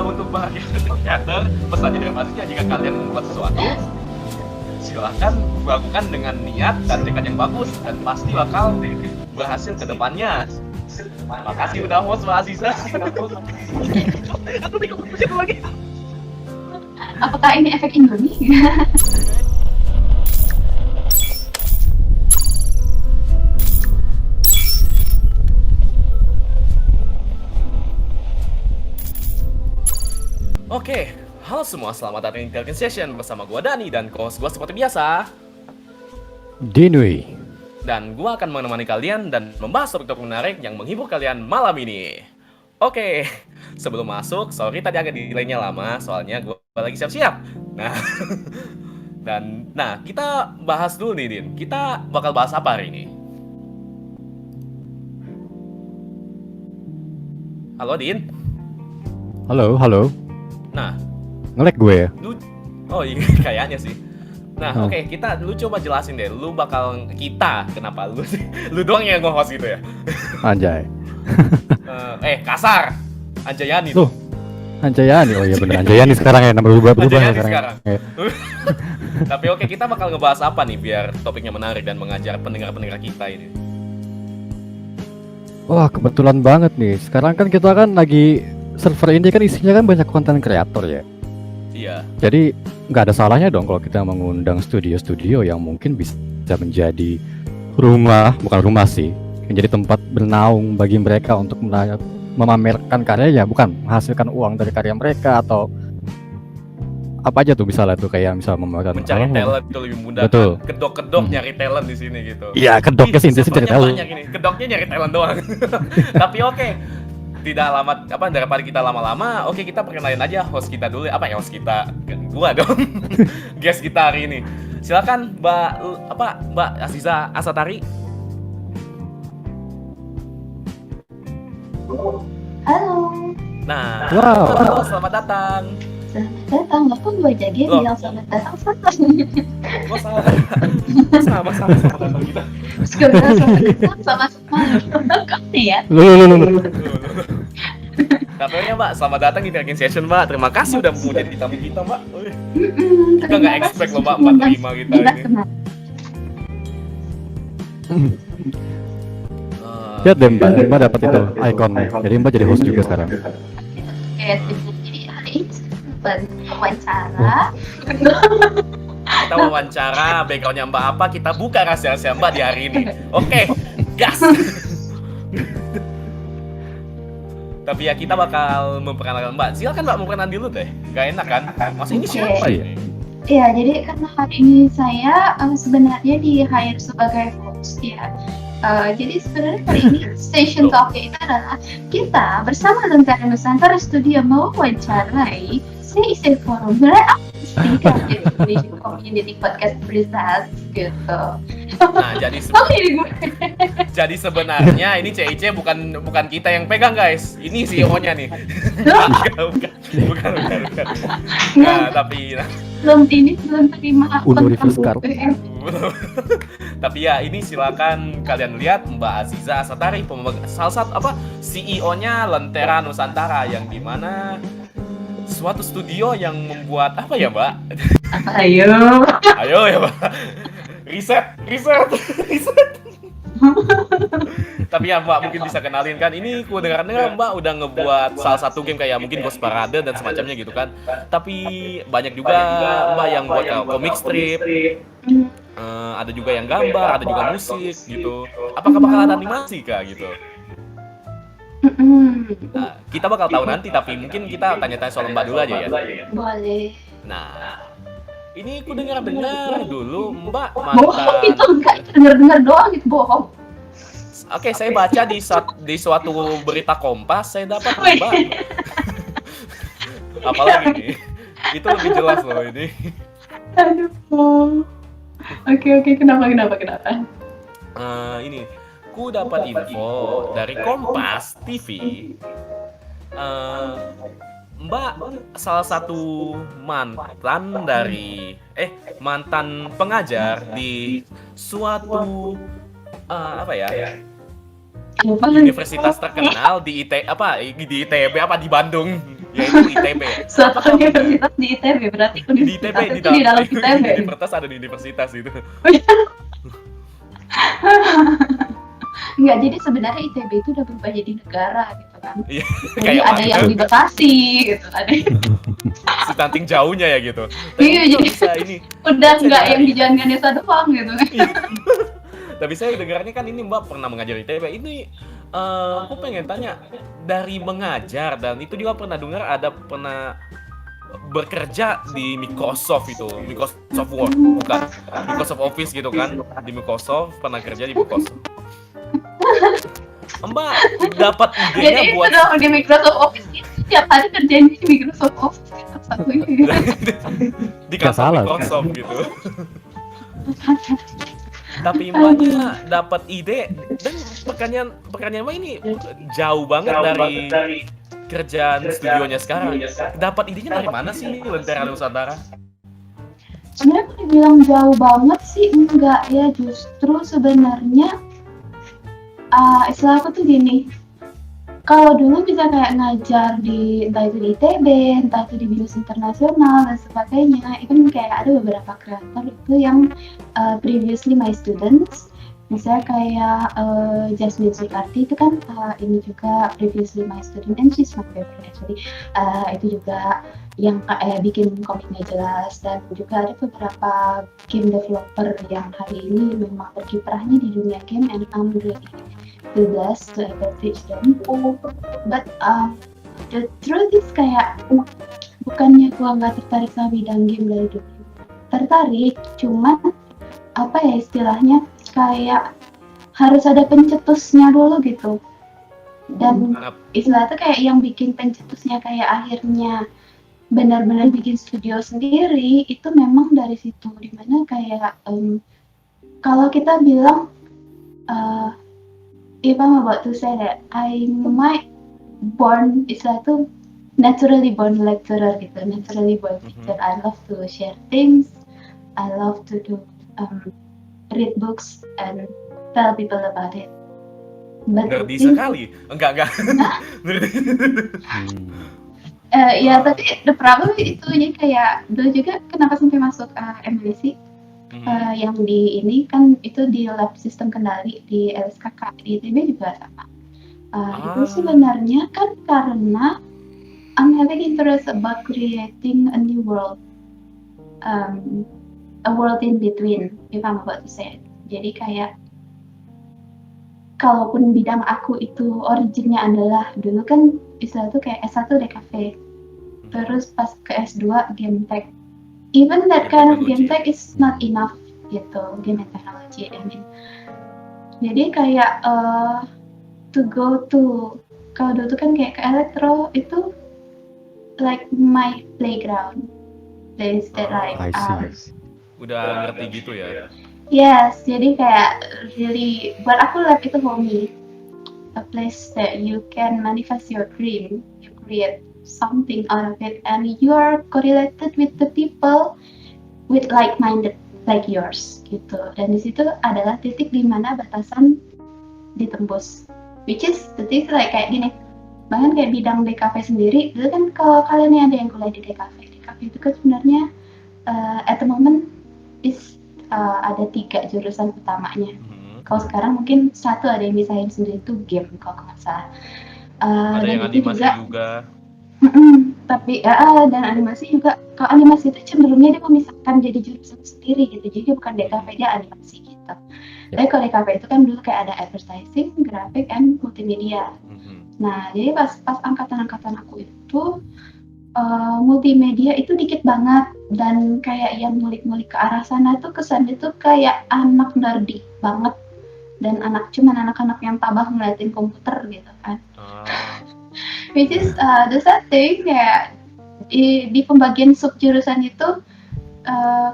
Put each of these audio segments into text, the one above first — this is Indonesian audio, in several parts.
untuk bahagia teater, pesannya dari Mas jika kalian membuat sesuatu, silahkan lakukan dengan niat dan tekad yang bagus dan pasti bakal berhasil ke depannya. Makasih udah host Mbak Aziza. Aku bingung lagi. Apakah ini efek Indomie? Oke, halo semua, selamat datang di Intelligence Session bersama gua Dani dan host gua seperti biasa. Dinui. Dan gua akan menemani kalian dan membahas topik-topik menarik yang menghibur kalian malam ini. Oke, sebelum masuk, sorry tadi agak delaynya lama, soalnya gua lagi siap-siap. Nah, kita bahas dulu nih, Din. Kita bakal bahas apa hari ini? Halo, Din. Halo. Nah, Nge-lag gue ya? oh iya, kayaknya sih. Nah, oke, lu coba jelasin deh. Kenapa lu sih? Lu doang yang nge-host gitu ya? Anjay. Kasar. Anjayani Loh, Anjayani. Oh iya bener, Anjayani sekarang ya, nama berubah Anjayani sekarang. sekarang. Tapi oke, kita bakal ngebahas apa nih biar topiknya menarik dan mengajar pendengar-pendengar kita ini. Wah, kebetulan banget nih. Sekarang kan kita kan lagi server ini kan isinya kan banyak konten kreator ya. Iya. Jadi nggak ada salahnya dong kalau kita mengundang studio-studio yang mungkin bisa menjadi bukan rumah sih, menjadi tempat bernaung bagi mereka untuk memamerkan karyanya, bukan menghasilkan uang dari karya mereka atau apa aja tuh misalnya tuh kayak memamerkan mencari talent itu lebih mudah. Betul. Kan? Kedok nyari talent di sini gitu. Iya, kedoknya sih cari talent. Kedoknya nyari talent doang. Tapi oke. Tidak lama daripada kita lama-lama, oke kita perkenalin aja host kita dulu. Host kita? Gua dong. Guest kita hari ini. Silakan Mbak Aziza Asatari. Halo. Nah, Wow. halo, selamat datang. Selamat datang. Apa gue jadi Loh. bilang selamat datang sama? Gua sama datang kita. Sekarang selamat datang sama. Kau ya? Loh. Tapi Mbak, selamat datang di Intelligence Session, Mbak. Terima kasih udah mau jadi tamu kita, Mbak. Kita nggak expect loh, Mbak, 45 kita ini. Lihat deh Mbak dapat itu icon. Jadi Mbak jadi host juga sekarang. Oke, jadi hari ini sempat wawancara. Kita wawancara backgroundnya Mbak apa, kita buka rahasia-rahasia Mbak di hari ini. Oke, gas. Tapi ya kita bakal memperkenalkan Mbak. Silakan Mbak memperkenalkan dulu deh. Gak enak kan? Mas ini siapa ini? Iya, jadi karena hari ini saya sebenarnya di hire sebagai host ya. Jadi sebenarnya hari ini station talk-nya itu adalah kita bersama Lentera Nusantara Studio mewawancarai CIC Forum. Sebenarnya apa sih kan Indonesian Community Podcast Research gitu. Nah, jadi sebenarnya ini CIC bukan kita yang pegang guys. Ini CEO-nya nih. bukan. Nah, tapi belum terima Universitas. Tapi ya ini silakan kalian lihat Mbak Aziza Asatari, salah satu CEO-nya Lentera Nusantara yang dimana suatu studio yang membuat apa ya Mbak? Ayo ya Mbak. Riset. Tapi ya Mbak mungkin bisa kenalin kan, ini ku dengar Mbak udah ngebuat salah satu game kayak mungkin Ghost Parade dan semacamnya gitu kan. Tapi banyak juga Mbak yang buat komik strip, ada juga yang gambar, ada juga musik gitu. Apakah bakal ada animasi kah gitu? Nah, kita bakal tahu nanti, tapi mungkin kita tanya-tanya soal Mbak dulu aja ya. Boleh. Nah, ini ku dengar dulu Mbak Bohong itu mantan. enggak, dengar doang itu bohong. Oke, saya baca di suatu berita Kompas, saya dapat Mbak. Apalagi nih? Itu lebih jelas loh ini. Aduh. Oke, kenapa? Ini, ku dapat info dari Kompas TV. Mbak salah satu mantan pengajar di suatu universitas terkenal di ITB di Bandung yaitu ITB. Suatu Apakah universitas di ITB, berarti di universitas ITB itu di dalam ITB. Universitas ada di universitas itu. Enggak, jadi sebenarnya ITB itu udah berubah jadi negara gitu kan. Iya, Jadi kayak ada yang di Bekasi gitu, ada yang setanting jauhnya ya gitu. Iya, Tapi jadi bisa ini. udah Bisa nggak jadi. yang di Jalan Ganesha doang gitu kan. Tapi saya dengarnya kan ini Mbak pernah mengajar ITB. Ini aku pengen tanya dari mengajar dan itu juga pernah dengar ada pernah bekerja di Microsoft itu, Microsoft Word bukan Microsoft Office gitu kan, di Microsoft pernah kerja di Microsoft. Mbak dapat idenya Jadi buat itu di Microsoft Office itu tiap hari kerjanya di Microsoft Office satu ini. di Nggak kantor salah. Microsoft gitu. Tapi Mbaknya dapat ide dan pekerjaan Mbak ini jauh banget dari kerjaan studionya sekarang. Dapat idenya dari mana sih Lentera Nusantara? Sebenarnya aku dibilang jauh banget sih enggak ya, justru sebenarnya istilah aku tuh gini, kalau dulu bisa kayak ngajar di entah itu di ITB, entah itu di BINUS internasional dan sebagainya, even kayak ada beberapa kreator itu yang previously my students, misalnya kayak Jasmine Sukarti itu kan ini juga previously my student and she's my favorite actually. Itu juga yang bikin komiknya jelas, dan juga ada beberapa game developer yang hari ini memang berkiprahnya di dunia game, and I'm really blessed to ever teach them. But the truth is kayak bukannya gua nggak tertarik sama bidang game dari dulu, tertarik, cuman apa ya istilahnya, kayak harus ada pencetusnya dulu gitu, dan istilah itu kayak yang bikin pencetusnya kayak akhirnya benar-benar bikin studio sendiri itu memang dari situ, dimana kayak kalau kita bilang if I'm about to say that I might born istilah itu naturally born lecturer gitu, naturally born teacher. I love to share things, I love to do read books and tell people about it. But Nerdy sekali. Enggak. Ya tapi the problem itu jadi kayak dulu juga kenapa sampai masuk MLC yang di ini kan itu di lab sistem kendali di LSKK di ITB juga sama. Itu sebenarnya kan karena I'm having interest about creating a new world, a world in between, if I'm about to say it. Jadi kayak kalaupun bidang aku itu originnya adalah dulu kan istilah itu kayak S1 DKV, terus pas ke S2 game tech. Even that kind of game tech is not enough gitu, game and technology I mean. Jadi kayak to go to, kalau dulu tuh kan kayak ke elektro itu like my playground, place that like udah ngerti gitu ya. Yes, jadi kayak really buat aku lab itu homey, a place that you can manifest your dream, you create something out of it, and you are correlated with the people with like-minded like yours gitu. Dan di situ adalah titik di mana batasan ditembus, which is the thing like kayak gini. Bahkan kayak bidang DKV sendiri, dulu kan kalau kalian yang ada yang kuliah di DKV itu kan sebenarnya at the moment is ada 3 jurusan utamanya. Kalau sekarang mungkin satu ada yang misahin sendiri itu game kalau nggak salah. Ada yang animasi juga. Tapi dan animasi juga. Kalau animasi itu cenderungnya dia memisahkan jadi jurusan sendiri gitu. Jadi dia bukan DKV, dia animasi gitu. Tapi kalau DKV itu kan dulu kayak ada advertising, graphic, and multimedia. Nah jadi pas angkatan aku itu multimedia itu dikit banget, dan kayak yang ngulik-ngulik ke arah sana tuh kesannya tuh kayak anak nerdy banget, dan anak-anak yang tabah ngeliatin komputer gitu kan. Which is the sad thing, kayak di pembagian sub jurusan itu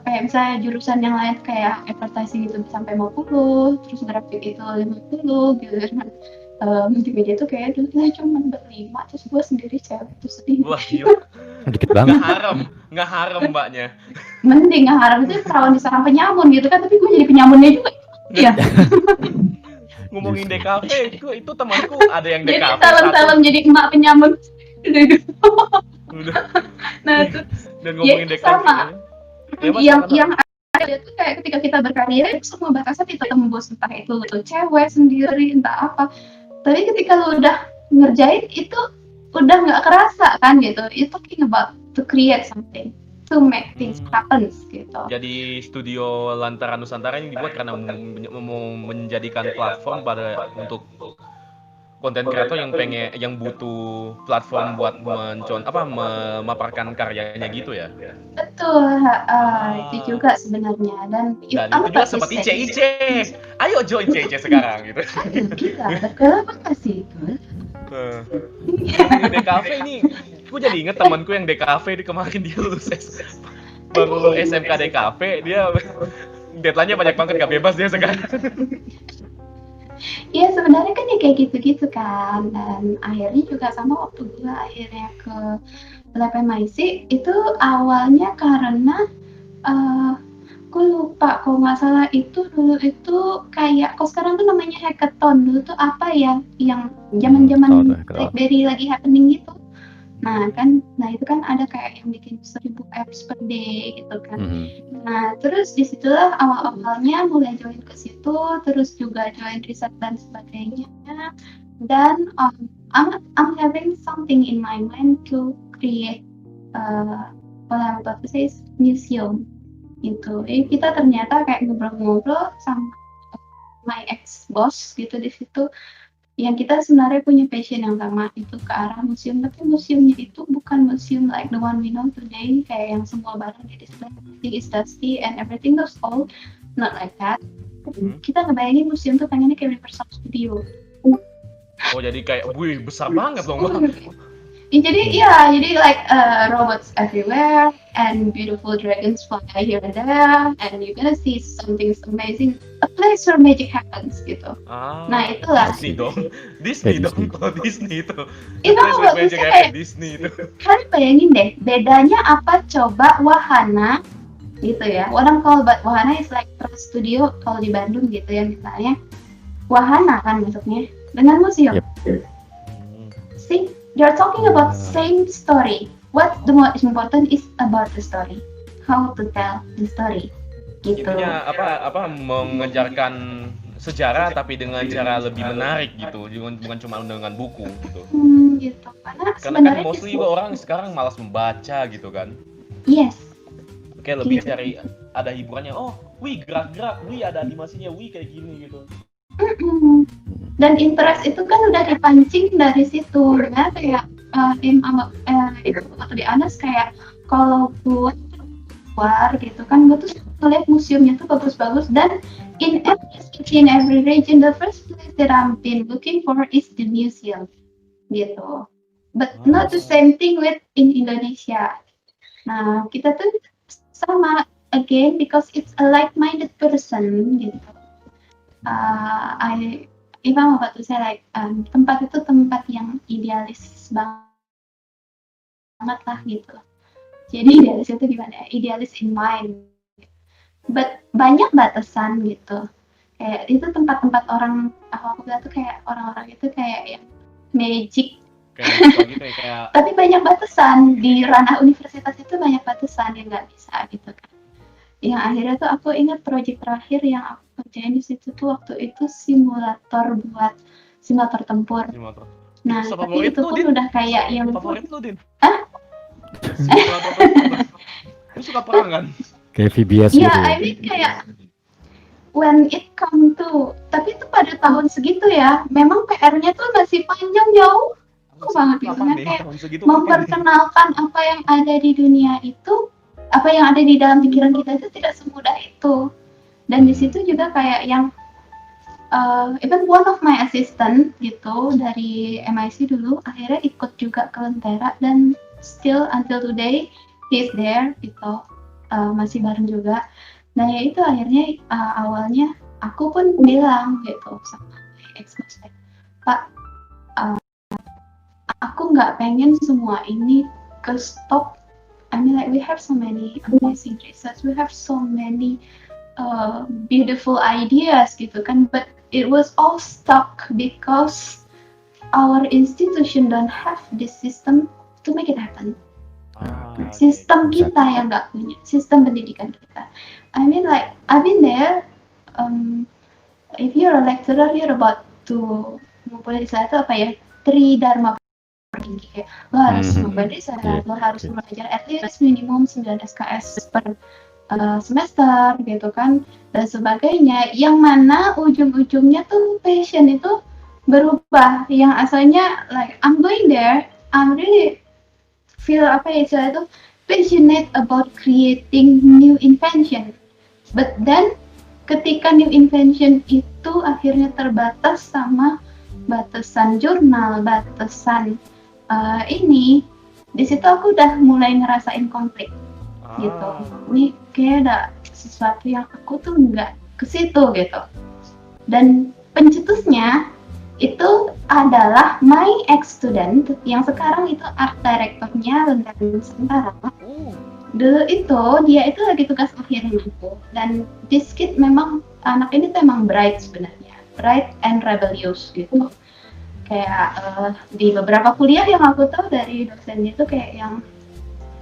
kayak misalnya jurusan yang lain kayak advertising itu sampai 50, terus grafik itu 50 gitu kan. Multimedia tuh kayak dulu cuma berlima, terus gue sendiri cewek itu sedih. Wah gila. Dikit banget. Nggak harem mbaknya. Mending nggak harem itu perawan diserang penyamun gitu kan, tapi gue jadi penyamunnya juga. Iya. Ngomongin DKV, itu temanku ada yang Jadi DKV salam jadi emak penyamun. Udah. Nah terus Dan ngomongin itu DKV sama. ya Mas, yang silakan, Mas. ada tuh kayak ketika kita berkarya itu semua batasan kita tembus, entah itu lu tuh cewek sendiri entah apa, tapi ketika lu udah ngerjain itu udah nggak kerasa kan gitu. You talking about to create something, to make things happen gitu. Jadi studio Lantara Nusantara ini dibuat karena mau menjadikan platform untuk konten kreator yang butuh platform buat memaparkan karyanya gitu ya. Betul, itu juga sebenarnya. Dan itu juga sempat IC. Ayo join IC sekarang gitu. Gila, berkelapa nggak sih itu? Di DKV ini, aku jadi inget temanku yang DKV kemarin dia lulus baru SMK DKV, dia deadline-nya banyak banget, gak bebas dia sekarang. Iya sebenarnya kan ya kayak gitu-gitu kan, dan akhirnya juga sama waktu gue akhirnya ke lab MIC itu awalnya karena gue lupa kalau nggak salah itu dulu itu kayak kalau sekarang tuh namanya hackathon, dulu tuh apa ya yang zaman-zaman BlackBerry lagi happening gitu. Nah itu kan ada kayak yang bikin 1000 apps per day gitu kan. Nah terus disitulah awal-awalnya mulai join ke situ, terus juga join riset dan sebagainya. Dan I'm having something in my mind to create what I'm about to say is museum gitu. Jadi kita ternyata kayak ngobrol-ngobrol sama my ex boss gitu di situ, yang kita sebenarnya punya passion yang sama itu ke arah museum, tapi museumnya itu bukan museum like the one we know today, kayak yang semua barang di display, everything is dusty and everything goes old, not like that. Kita ngebayangin museum tuh pengennya kayak Universal Studio. Oh jadi kayak, wih besar banget loh Mbak. Jadi like robots everywhere and beautiful dragons fly here and there, and you're gonna see something amazing, a place where magic happens gitu. Nah itulah. Disney dong kalau Disney itu. Itu bagusnya kayak Disney itu. Kalian bayangin deh, bedanya apa coba wahana gitu ya. Orang kalau wahana is like Trans Studio kalau di Bandung gitu ya misalnya. Wahana kan maksudnya dengan museum. See? You're talking about same story. What the most important is about the story. How to tell the story. Gitu. Intinya mengejarkan sejarah tapi dengan cara lebih menarik gitu, bukan cuma dengan buku gitu. Gitu. Karena kan mostly juga orang sekarang malas membaca gitu kan. Yes. Kayak lebih cari ada hiburannya. Oh, wih gerak-gerak, wih ada animasinya, wih kayak gini gitu. Dan interest itu kan udah dipancing dari situ, ya kayak itu waktu di Anas kayak kalau gue keluar gitu kan, gue tuh ngeliat museumnya tuh bagus-bagus, dan in every region the first place that I've been looking for is the museum gitu, but not the same thing with in Indonesia. Nah kita tuh sama again because it's a like-minded person gitu. If I'm about to say like tempat itu tempat yang idealis banget lah gitu. Jadi idealis itu gimana? Idealis in mind. But banyak batasan gitu. Kayak itu tempat-tempat orang, aku bilang tuh kayak orang-orang itu kayak yang magic. Kayak tapi banyak batasan di ranah universitas itu, banyak batasan yang nggak bisa gitu kan. Yang akhirnya tuh aku ingat project terakhir yang aku kerjain di situ tuh waktu itu simulator tempur. Nah, tapi itu pun udah kayak yang favorit lu, Din? Lu suka perang kan? Kayak VBS gitu. Iya, I mean kayak when it come to, tapi itu pada tahun segitu ya, memang PR-nya tuh masih panjang jauh. Aku banget gitu kan, kayak memperkenalkan apa yang ada di dunia itu, apa yang ada di dalam pikiran kita itu tidak semudah itu. Dan di situ juga kayak yang even one of my assistant gitu dari MIC dulu akhirnya ikut juga ke Lentera, dan still until today he's there gitu, masih bareng juga. Nah ya itu akhirnya awalnya aku pun bilang gitu sama ex-boss, Pak, aku nggak pengen semua ini ke stop. I mean like we have so many amazing research, we have so many beautiful ideas gitu kan, but it was all stuck because our institution don't have this system to make it happen Sistem kita yang nggak punya, sistem pendidikan kita. I mean like I've been there. If you're a lecturer, you're about to mempunyai satu apa ya, tridharma tinggi, kayak lo harus memberdesa, lo harus belajar at least minimum 9 SKS per semester gitu kan, dan sebagainya, yang mana ujung-ujungnya tuh passion itu berubah, yang asalnya like I'm going there, I'm really feel apa ya istilah itu, passionate about creating new invention, but then ketika new invention itu akhirnya terbatas sama batasan jurnal, batasan ini, di situ aku udah mulai ngerasain konflik gitu. Ini kayak ada sesuatu yang aku tuh nggak ke situ gitu. Dan pencetusnya itu adalah my ex student yang sekarang itu art directornya Lentera Nusantara. Dulu itu dia itu lagi tugas akhir aku, dan this kid memang, anak ini tuh emang bright sebenarnya, bright and rebellious gitu. Kayak di beberapa kuliah yang aku tahu dari dosennya itu kayak yang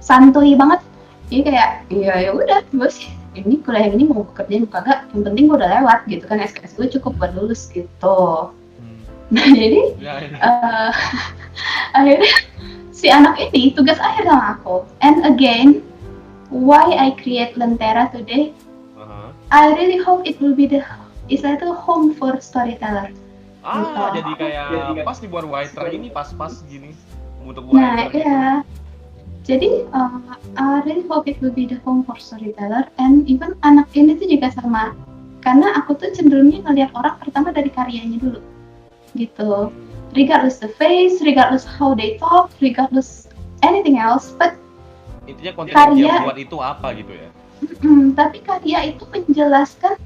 santuy banget. Jadi kayak ya udah gue sih ini kuliah ini mau kerjain kagak, yang penting gue udah lewat gitu kan, SKS gue cukup buat lulus gitu. Nah jadi akhirnya si anak ini tugas akhir sama aku. And again, why I create Lentera today, I really hope it will be the istilah itu home for storyteller. Jadi kayak pas dibuat writer ini pas-pas gini untuk buat nah writer. Iya. Jadi I really hope it will be the home for storyteller, and even anak ini tuh juga sama, karena aku tuh cenderungnya ngelihat orang pertama dari karyanya dulu gitu, regardless the face, regardless how they talk, regardless anything else, but intinya konten yang dia buat itu apa gitu ya. Tapi karya itu menjelaskan,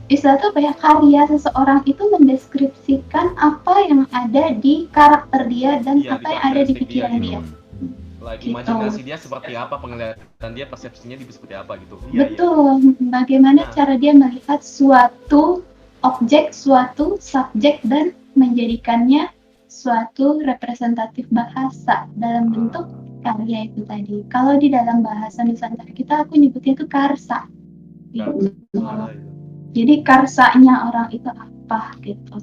istilah itu apa ya, karya seseorang itu mendeskripsikan apa yang ada di karakter dia dan apa yang ada di pikiran dia. Like imajinasi dia seperti apa, penglihatan dia, persepsinya dia seperti apa gitu. Betul. Bagaimana cara dia melihat suatu objek, suatu subjek, dan menjadikannya suatu representatif bahasa dalam bentuk karya itu tadi. Kalau di dalam bahasa Nusantara kita, aku nyebutnya itu karsa. Gitu. Jadi karsanya orang itu apa gitu.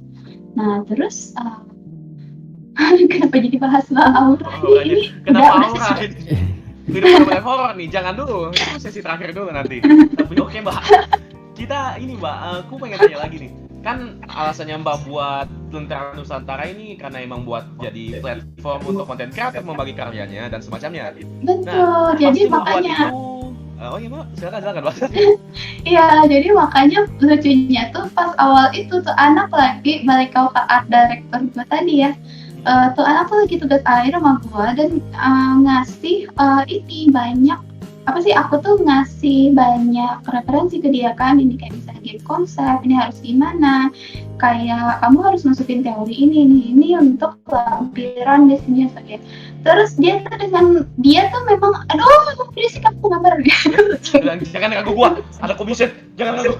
Nah terus kenapa jadi bahas aura? Ini kenapa aura? Udah mulai horor nih, jangan dulu. Itu sesi terakhir dulu nanti. Tapi oke Mbak, kita ini Mbak, aku pengen tanya lagi nih. Kan alasannya Mbak buat Lentera Nusantara ini karena emang buat jadi platform untuk konten kreator membagi karyanya dan semacamnya. Betul, nah, jadi makanya. Oh iya Mbak, silakan Mbak. Iya, jadi makanya lucunya tuh pas awal itu tuh anak lagi balik ke art director gue tadi ya. Tuh anak tuh lagi tugas akhir sama gue dan ngasih ini banyak apa sih, aku tuh ngasih banyak referensi ke dia kan, ini kayak misalnya game konsep, ini harus gimana, kayak kamu harus masukin teori ini untuk lampiran di sini ya. Terus dia tuh memang aduh ini sih kamu gambar gitu. Jangan ganggu gua, ada commission, jangan ganggu.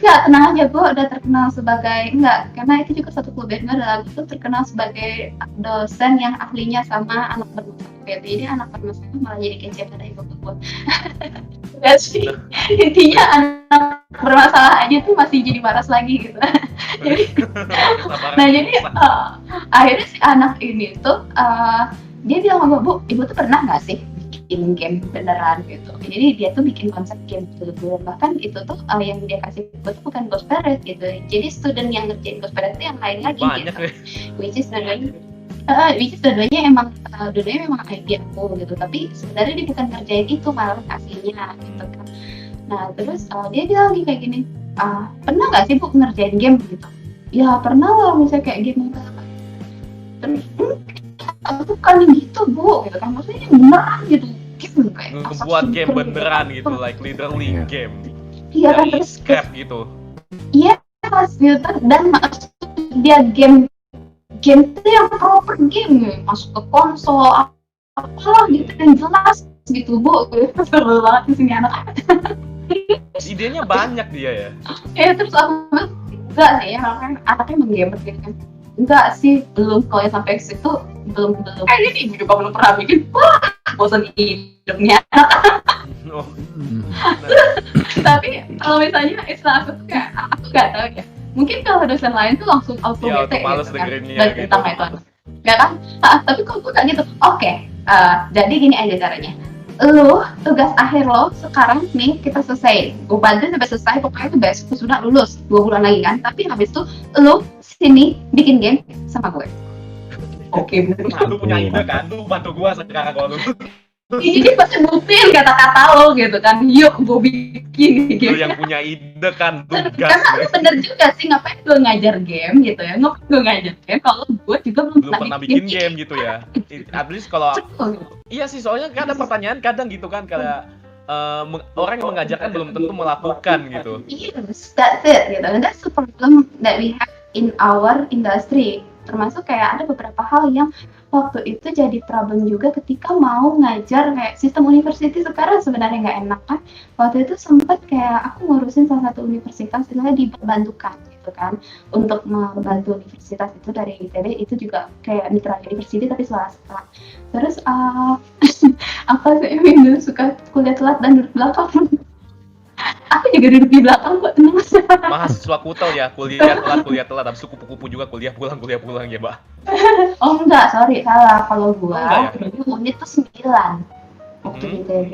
Enggak, tenang aja, gua udah terkenal sebagai karena itu juga satu klub band adalah gua tuh terkenal sebagai dosen yang ahlinya sama anak bermasalah. Jadi anak bermasalah malah jadi kece pada ibu gua. Enggak sih, intinya anak bermasalah aja tuh masih jadi waras lagi gitu. Jadi, jadi akhirnya si anak ini tuh dia bilang sama Bu, ibu tuh pernah nggak sih bikin game beneran gitu. Jadi dia tuh bikin konsep game dulu, bahkan itu tuh yang dia kasih itu tuh bukan Ghost Parade gitu. Jadi student yang ngerjain Ghost Parade itu yang lain lagi banyak gitu. Which is dua-duanya emang idea aku gitu. Tapi sebenarnya dia bukan ngerjain itu, malah aslinya gitu kan. Nah terus dia bilang lagi kayak gini, pernah nggak sih Bu ngerjain game gitu? Ya pernah lah, misalnya kayak game terus bukan gitu Bu, gitu kan, maksudnya beneran gitu, kayak buat game beneran gitu, like literally game. Iya kan, terus scrap gitu. Iya mas, gitu, dan maksud dia game itu yang proper game, masuk ke konsol, apalah gitu yang jelas gitu Bu, seru banget di sini anak. Idenya banyak dia ya. Terus aku enggak sih ya, anaknya emang gamer gitu kan. Enggak sih, belum, kalau yang sampai situ belum. Ini juga belum pernah bikin. Wah, bosan hidupnya. Oh, Hmm. Tapi kalau misalnya istilah aku tuh kayak aku nggak tahu ya. Mungkin kalau dosen lain tuh langsung auto iya, bete auto males gitu kan. dengerinnya Dan gitu. tentang itu. Nggak kan? Tapi kalau gue nggak gitu. Oke, jadi gini aja caranya. Lu tugas akhir lo sekarang nih kita selesai. Gue bantu sampai selesai. Pokoknya itu besok sudah lulus 2 bulan lagi kan. Tapi habis itu lu sini bikin game sama gue. Oke, bener. Nah, lu punya ide kan, lu bantu gua sekarang kalau lu. Jadi pasti buktiin kata-kata lo gitu kan. Yuk, gue bikin Lu game. yang punya ide kan, tugas. Karena bener juga sih, ngapain gue ngajar game gitu ya. Ngapain gue ngajar game kalau gue juga belum Belum pernah bikin game gitu ya. At least kalau Betul. iya sih, soalnya kan ada pertanyaan kadang gitu kan kayak orang yang mengajarkan belum tentu melakukan gitu. Yes, that's it gitu. And that's the problem that we have in our industry. Termasuk kayak ada beberapa hal yang waktu itu jadi problem juga ketika mau ngajar kayak sistem university sekarang sebenarnya nggak enak kan. Waktu itu sempat kayak aku ngurusin salah satu universitas itu dibantukan gitu kan untuk membantu universitas itu dari ITB itu juga kayak mitra university tapi swasta. Terus apa sih dulu suka kuliah telat dan duduk belakang. Aku juga duduk di belakang kok, tenang aja. Mahasiswa kutel ya, kuliah telat, habis itu kupu-kupu juga kuliah pulang ya, Mbak. Oh enggak, sorry, salah. Kalau gua, Enggak unit tuh 9 waktu Hmm. di ITB.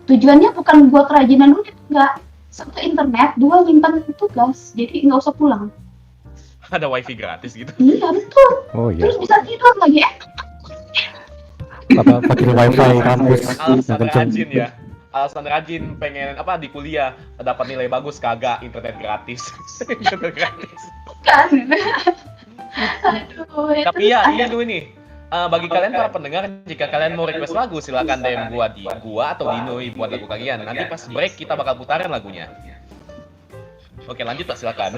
Tujuannya bukan gua kerajinan unit, enggak. Satu internet, 2 nyimpan tugas, jadi nggak usah pulang. Ada wifi gratis gitu. Iya, betul. Oh iya. Terus bisa tidur lagi, Apa pakai wifi kampus yang Alasan kenceng. rajin ya. Alasan rajin pengen apa di kuliah dapat nilai bagus kagak internet gratis. Internet gratis. kan. Aduh, ya Tapi terus ya ini dulu nih. Bagi kalian para pendengar, jika kalian mau request lagu, silakan DM gua di gua atau di Nui buat lagu kalian. Nanti pas break kita bakal putarin lagunya. Oke, lanjut lah silakan.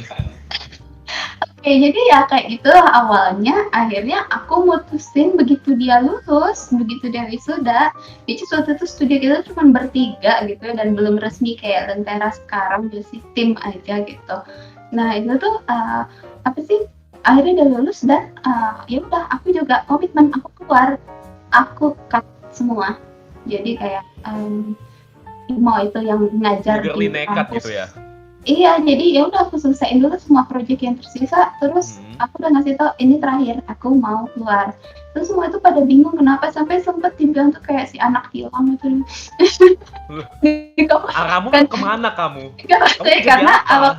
Oke, jadi ya kayak gitu awalnya, akhirnya aku mutusin begitu dia lulus, begitu dia wisuda, which is waktu itu studio kita cuma bertiga gitu dan belum resmi kayak Lentera sekarang, masih tim aja gitu. Nah itu tuh apa sih? Akhirnya dia lulus dan ya udah aku juga komitmen aku keluar, aku cut semua. Jadi kayak mau itu yang ngajar Girly di nekat kampus. gitu ya. Iya, jadi ya udah aku selesaiin dulu semua proyek yang tersisa, terus aku udah ngasih tau ini terakhir, aku mau keluar. Terus semua itu pada bingung kenapa sampai sempet dibilang tuh kayak si anak hilang gitu. Aramu Kan- kemana kamu? Gak Kamu jadi karena apa?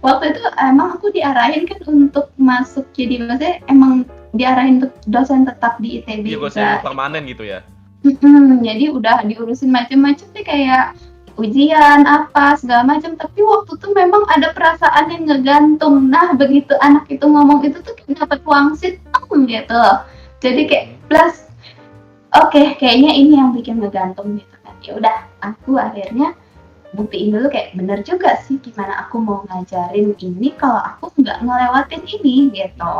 waktu itu emang aku diarahin kan untuk masuk, jadi maksudnya emang diarahin untuk dosen tetap di ITB. Iya, dosen permanen gitu ya. Jadi udah diurusin macam-macam deh kayak ujian apa segala macam, tapi waktu tuh memang ada perasaan yang ngegantung. Nah begitu anak itu ngomong itu tuh kayak dapat wangsit gitu, jadi kayak plus oke, kayaknya ini yang bikin ngegantung gitu kan. Ya udah aku akhirnya buktiin dulu kayak bener juga sih gimana aku mau ngajarin ini kalau aku nggak ngelewatin ini gitu.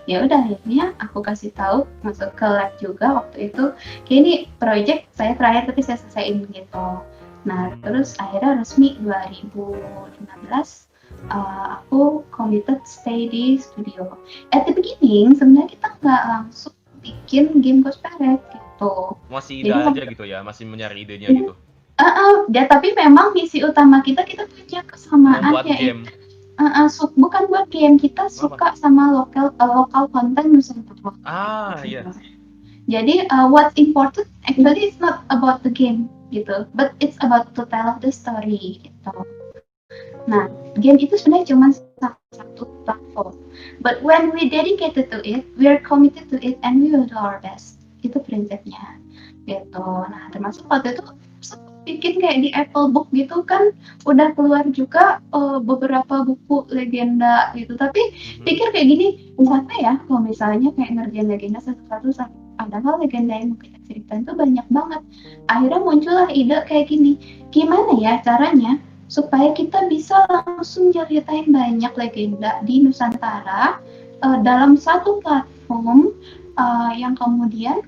Ya udah akhirnya aku kasih tahu masuk ke lab juga waktu itu kayak ini project saya terakhir tapi saya selesaiin gitu. Nah, terus akhirnya resmi 2015 aku committed stay di studio. At the beginning sebenarnya kita nggak langsung bikin game Ghost Parrot gitu. Masih ide Jadi, aja gitu ya, masih mencari idenya gitu. Ya tapi memang misi utama kita punya kesamaan Membuat ya. game. Bukan buat game, kita suka sama lokal konten Nusantara. Iya. Jadi what's important actually it's not about the game gitu, but it's about to tell the story gitu. Nah, game itu sebenarnya cuma satu platform, but when we dedicated to it, we are committed to it and we will do our best. Itu prinsipnya gitu. Nah, termasuk waktu itu bikin kayak di Apple Book gitu kan udah keluar juga beberapa buku legenda gitu, tapi pikir kayak gini, apa ya kalau misalnya kayak ngerjain legenda satu-satu, padahal legenda yang kita ceritain tuh banyak banget. Akhirnya muncullah ide kayak gini, gimana ya caranya supaya kita bisa langsung ceritain banyak legenda di Nusantara dalam satu platform yang kemudian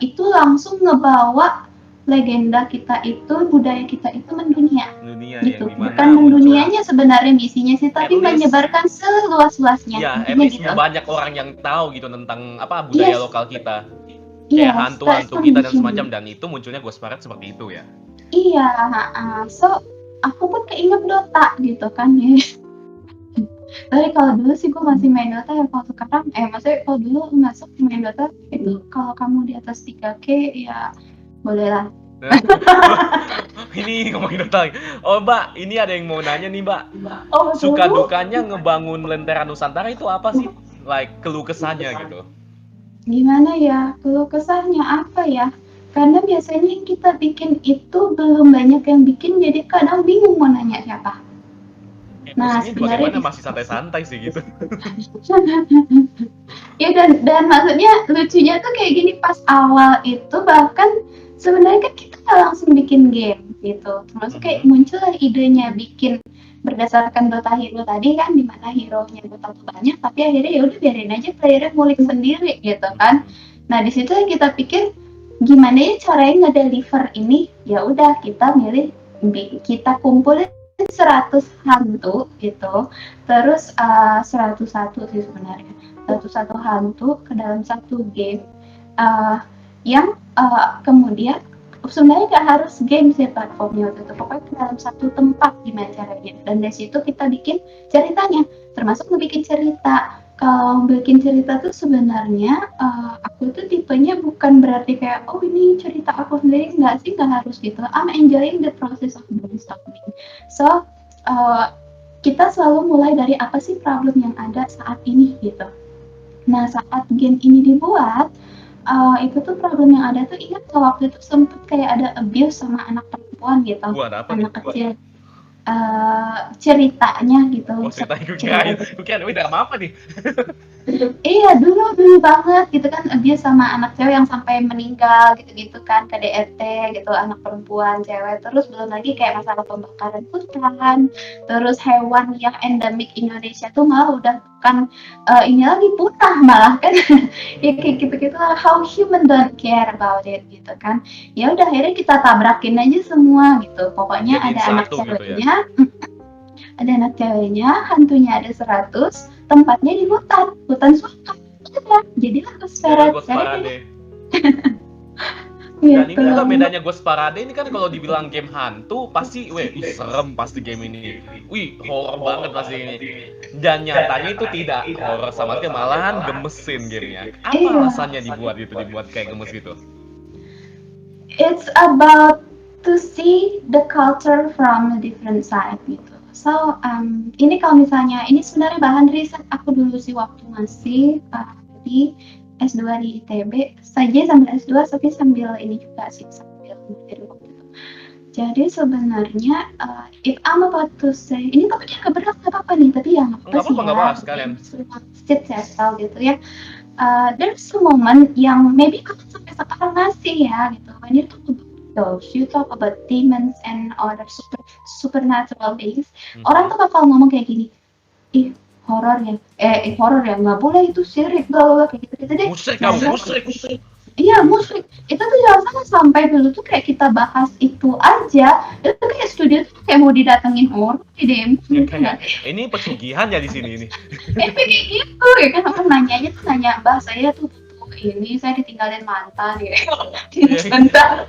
itu langsung ngebawa legenda kita itu, budaya kita itu mendunia. Dunia Gitu. yang dimana Bukan mendunianya sebenarnya misinya sih, tapi At least- menyebarkan seluas-luasnya. ya, at Intinya least gitu. banyak orang yang tahu gitu tentang apa budaya Yes. lokal kita. Kayak Iya, hantu-hantu stressful kita dan mission. semacam, dan itu munculnya Ghost Parade seperti itu ya. Iya, so aku pun keinget Dota gitu kan ya. Tapi kalau dulu sih gue masih main Dota ya, kalau sekarang maksudnya kalau dulu masuk main Dota itu kalau kamu di atas 3K ya boleh lah. Ini ngomongin Dota. Oh Mbak, ini ada yang mau nanya nih Mbak. Oh Suka dulu dukanya ngebangun Lentera Nusantara itu apa sih? Like keluh kesahnya gitu. gimana ya, keluh kesahnya apa ya? Karena biasanya yang kita bikin itu belum banyak yang bikin, jadi kadang bingung mau nanya siapa. Nah, Posisinya sebenarnya bagaimana masih santai-santai sih gitu. ya dan maksudnya lucunya tuh kayak gini, pas awal itu bahkan sebenarnya kan kita nggak langsung bikin game gitu, termasuk kayak muncul idenya bikin berdasarkan Dota Hero tadi kan, dimana hero-nya Dota tuh banyak, tapi akhirnya ya udah biarin aja playernya ngulik sendiri gitu kan. Nah di situ kita pikir gimana ya caranya ngedeliver ini, ya udah kita milih kita kumpulin 100 hantu gitu, terus 101 sih sebenarnya, 101 hantu ke dalam satu game yang kemudian sebenarnya nggak harus game sih platformnya waktu itu, pokoknya ke dalam satu tempat gimana caranya, dan dari situ kita bikin ceritanya, termasuk ngebikin cerita. Kalau bikin cerita tuh sebenarnya aku tuh tipenya bukan berarti kayak oh ini cerita aku sendiri, nggak sih, nggak harus gitu. I'm enjoying the process of brainstorming. So kita selalu mulai dari apa sih problem yang ada saat ini gitu. Nah saat game ini dibuat itu tuh problem yang ada tuh, ingat kalau waktu itu sempet kayak ada abuse sama anak perempuan gitu, Buat apa nih? anak kecil. Ceritanya gitu. Oh ceritanya gue kira ini drama apa nih? Iya dulu banget gitu kan, abuse sama anak cewek yang sampai meninggal gitu-gitu kan, KDRT gitu, anak perempuan cewek, terus belum lagi kayak masalah pembakaran hutan, terus hewan yang endemik Indonesia tuh malah udah bukan ini lagi, punah malah kan. Ya kayak gitu-gitu, how human don't care about it gitu kan. Ya udah akhirnya kita tabrakin aja semua gitu, pokoknya Jadiin ada anak satu gitu ya. ceweknya, ada anak ceweknya, hantunya ada 100, tempatnya di hutan suaka. Udah, jadilah Ghost Jadi Ghost Parade. Parade. Dan ini Gitu. juga bedanya Ghost Parade ini kan, kalau dibilang game hantu pasti serem pasti game ini. Wih, horor banget pasti ini. Dan nyatanya itu tidak horor sama sekali, malahan gemesin gamenya. Apa Iya. alasannya dibuat kayak gemes gitu? It's about to see the culture from a different side gitu. So, ini kalau misalnya, ini sebenarnya bahan riset aku dulu sih waktu masih di S2 di ITB, saja sambil S2 tapi sambil ini juga sih, sambil belajar waktu itu. Jadi sebenarnya if I'm about to say, ini topiknya keberat nggak apa-apa nih, tapi ya nggak apa-apa sih ya. Nggak apa-apa sekalian. Sit settle gitu ya. There's a moment yang maybe aku sampai sekarang masih ya gitu. When you talk about ghosts, you talk about demons and other supernatural beings, orang tuh bakal ngomong kayak gini, ih horor ya, horor ya, nggak boleh itu syirik, bla kayak gitu deh. Musrik kamu, musrik. Iya musrik. Itu tuh jangan sampai dulu tuh kayak kita bahas itu aja, itu kayak studio tuh kayak mau didatengin orang di demo. Ini pesugihan ya di sini ini. Kayak gitu ya kan, orang nanya mbak saya tuh ini saya ditinggalin mantan ya. Bentar.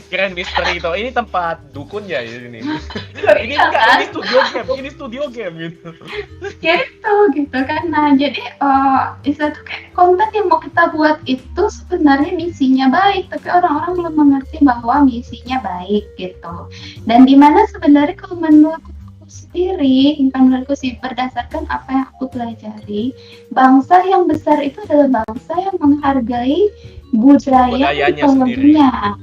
Keren misteri itu. Ini tempat dukun ya di sini. Ini Iya enggak, kan? ini studio game gitu. Gitu kan. Nah jadi itu tuh kayak konten yang mau kita buat itu sebenarnya misinya baik, tapi orang-orang belum mengerti bahwa misinya baik gitu. Dan dimana sebenarnya kalau menurut sendiri, bukan menurutku sih, berdasarkan apa yang aku pelajari, bangsa yang besar itu adalah bangsa yang menghargai budaya mitologinya.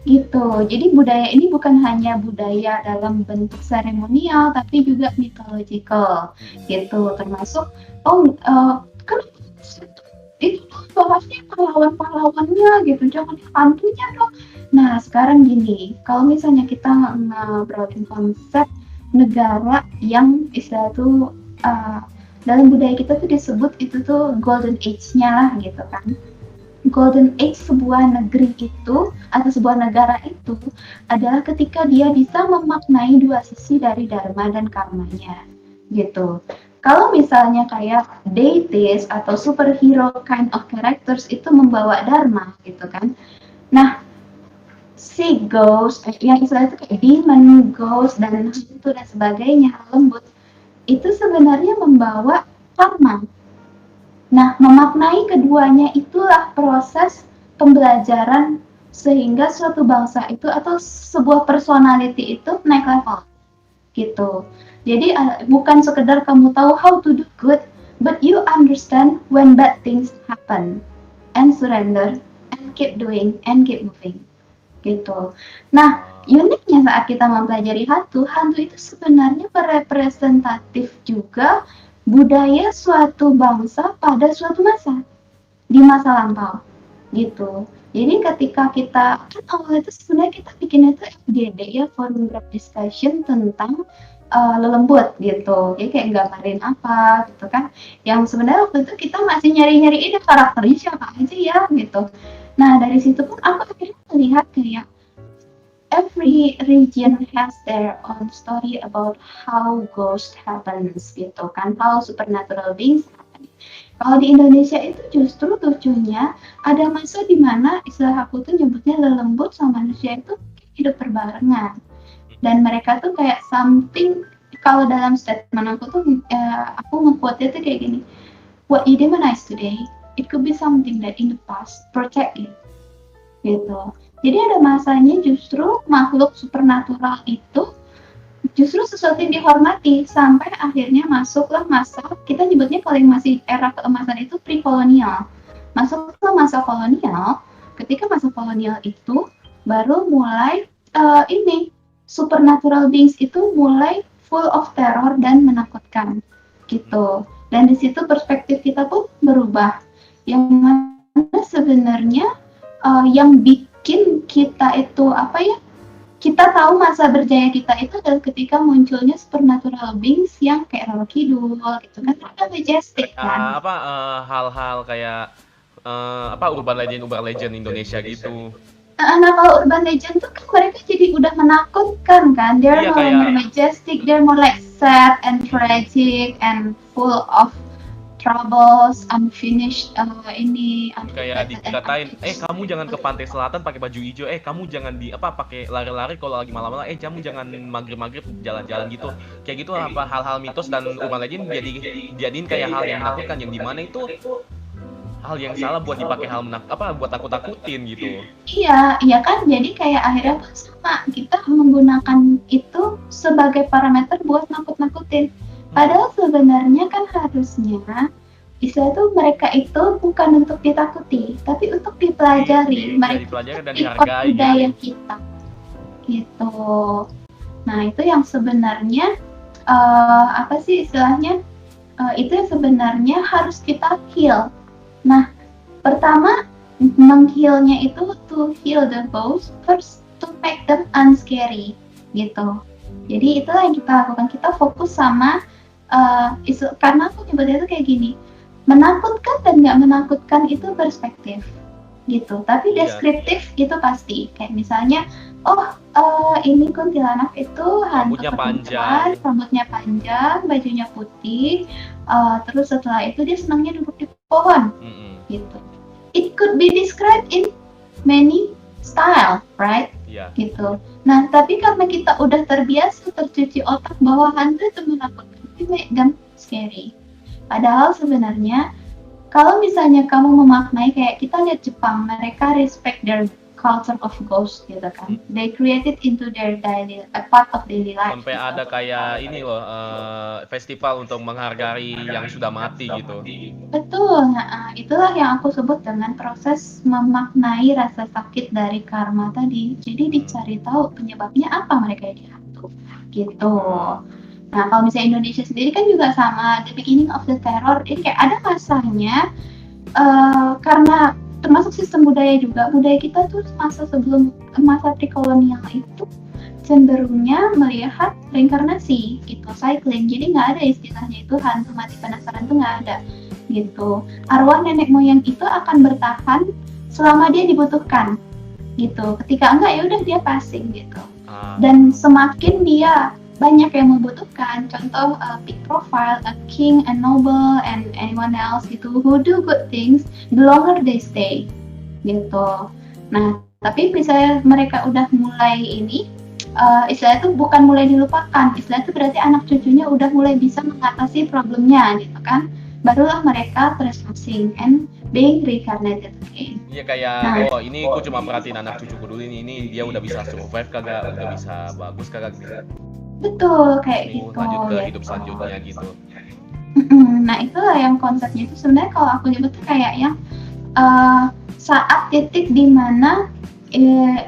Gitu. Jadi budaya ini bukan hanya budaya dalam bentuk seremonial, tapi juga mythological. Gitu. Termasuk kan itu bahasnya pahlawan-pahlawannya gitu, jangan hantunya dong. Nah sekarang gini, kalau misalnya kita ngobrolin konsep negara yang istilah tuh dalam budaya kita tuh disebut itu tuh golden age-nya lah gitu kan. Golden age sebuah negeri itu atau sebuah negara itu adalah ketika dia bisa memaknai dua sisi dari dharma dan karmanya gitu. Kalau misalnya kayak deities atau superhero kind of characters itu membawa dharma gitu kan. Nah, si ghost yang istilahnya itu kayak demon, ghost dan hantu dan sebagainya, lembut itu sebenarnya membawa karma. Nah, memaknai keduanya itulah proses pembelajaran sehingga suatu bangsa itu atau sebuah personality itu naik level gitu. Jadi bukan sekedar kamu tahu how to do good, but you understand when bad things happen and surrender and keep doing and keep moving gitu. Nah, uniknya saat kita mempelajari hantu itu sebenarnya merepresentatif juga budaya suatu bangsa pada suatu masa di masa lampau gitu. Jadi ketika kita kan awal itu sebenarnya kita bikinnya itu FGD ya, forum group discussion tentang lelembut gitu. Jadi kayak gambarin apa gitu kan. Yang sebenarnya waktu itu kita masih nyari-nyari ide karakternya siapa aja ya gitu. Nah, dari situ pun aku akhirnya melihat kayak every region has their own story about how ghost happens gitu kan, how supernatural beings happen. Kalau di Indonesia itu justru lucunya ada masa di mana istilah aku tuh nyebutnya lelembut sama manusia itu hidup berbarengan dan mereka tuh kayak something. Kalau dalam statement aku tuh aku nge-quote-nya tuh kayak gini, what you demonize today it could be something that in the past protect you gitu. Jadi ada masanya justru makhluk supernatural itu justru sesuatu yang dihormati sampai akhirnya masuklah masa, kita nyebutnya paling masih era keemasan itu pre-kolonial. Masuklah masa kolonial, ketika masa kolonial itu baru mulai ini supernatural beings itu mulai full of terror dan menakutkan gitu. Dan di situ perspektif kita pun berubah. Yang mana sebenarnya yang bikin kita itu apa ya, kita tahu masa berjaya kita itu adalah ketika munculnya supernatural beings yang kayak Roro Kidul gitu kan, ada majestic kan. Hal-hal kayak urban legend Indonesia gitu. Nah, kalau urban legend tuh kan mereka jadi udah menakutkan kan, they're Iya, no longer majestic, they're more like sad and tragic and full of troubles, unfinished ini kayak dikatain, kamu jangan ke pantai selatan pakai baju hijau, kamu jangan pakai lari-lari kalau lagi malam-malam, kamu jangan maghrib-maghrib jalan-jalan gitu. Kayak gitu hal-hal mitos dan urban legend jadiin kayak hal yang menakutkan, yang dimana itu hal yang salah buat dipakai buat takut-takutin gitu. Iya kan, jadi kayak akhirnya pun sama, kita menggunakan itu sebagai parameter buat nakut-nakutin. Padahal sebenarnya kan harusnya istilah itu mereka itu bukan untuk ditakuti, tapi untuk dipelajari. Mereka dipelajari dan ikut dihargai budaya kita gitu. Nah, itu yang sebenarnya apa sih istilahnya, itu yang sebenarnya harus kita heal. Nah, pertama meng-healnya itu to heal the ghost first, to make them unscary gitu. Jadi itulah yang kita lakukan, kita fokus sama karena aku nyebutnya itu kayak gini, menakutkan dan nggak menakutkan itu perspektif gitu, tapi deskriptif itu pasti. Kayak misalnya, ini kuntilanak itu rambutnya panjang, bajunya putih, terus setelah itu dia senangnya duduk di pohon gitu. It could be described in many style, right? Yeah. Gitu. Nah, tapi karena kita udah terbiasa tercuci otak bahwa hantu itu menakutkan, it make them scary. Padahal sebenarnya kalau misalnya kamu memaknai kayak kita lihat Jepang, mereka respect their culture of ghost gitu kan. They create it into their daily part of daily life. Sampai gitu. ada kayak ini loh, festival untuk menghargai yang sudah mati gitu. Betul. Nah, itulah yang aku sebut dengan proses memaknai rasa sakit dari karma tadi. Jadi dicari tahu penyebabnya apa mereka jadi hantu gitu. Nah, kalau misalnya Indonesia sendiri kan juga sama, the beginning of the terror, ini kayak ada masanya, karena termasuk sistem budaya juga, budaya kita tuh masa sebelum masa pre-kolonial itu cenderungnya melihat reinkarnasi gitu, cycling. Jadi nggak ada istilahnya itu hantu mati penasaran, tuh nggak ada gitu. Arwah nenek moyang itu akan bertahan selama dia dibutuhkan gitu. Ketika enggak, ya udah dia passing gitu. Dan semakin dia banyak yang membutuhkan. Contoh big profile, a king, a noble, and anyone else gitu who do good things, the longer they stay gitu. Nah, tapi misalnya mereka udah mulai ini, istilah itu bukan mulai dilupakan, istilah itu berarti anak cucunya udah mulai bisa mengatasi problemnya gitu kan, barulah mereka trespassing and being reincarnated again. Iya kayak, Nah. oh ini aku cuma perhatiin anak cucuku dulu ini dia udah bisa survive kagak, udah bisa bagus kagak gitu. Betul, kayak Ini gitu. lanjut ke ya. hidup selanjutnya gitu. Nah, itulah yang konsepnya itu sebenarnya kalau aku nyebut tuh kayak yang saat titik dimana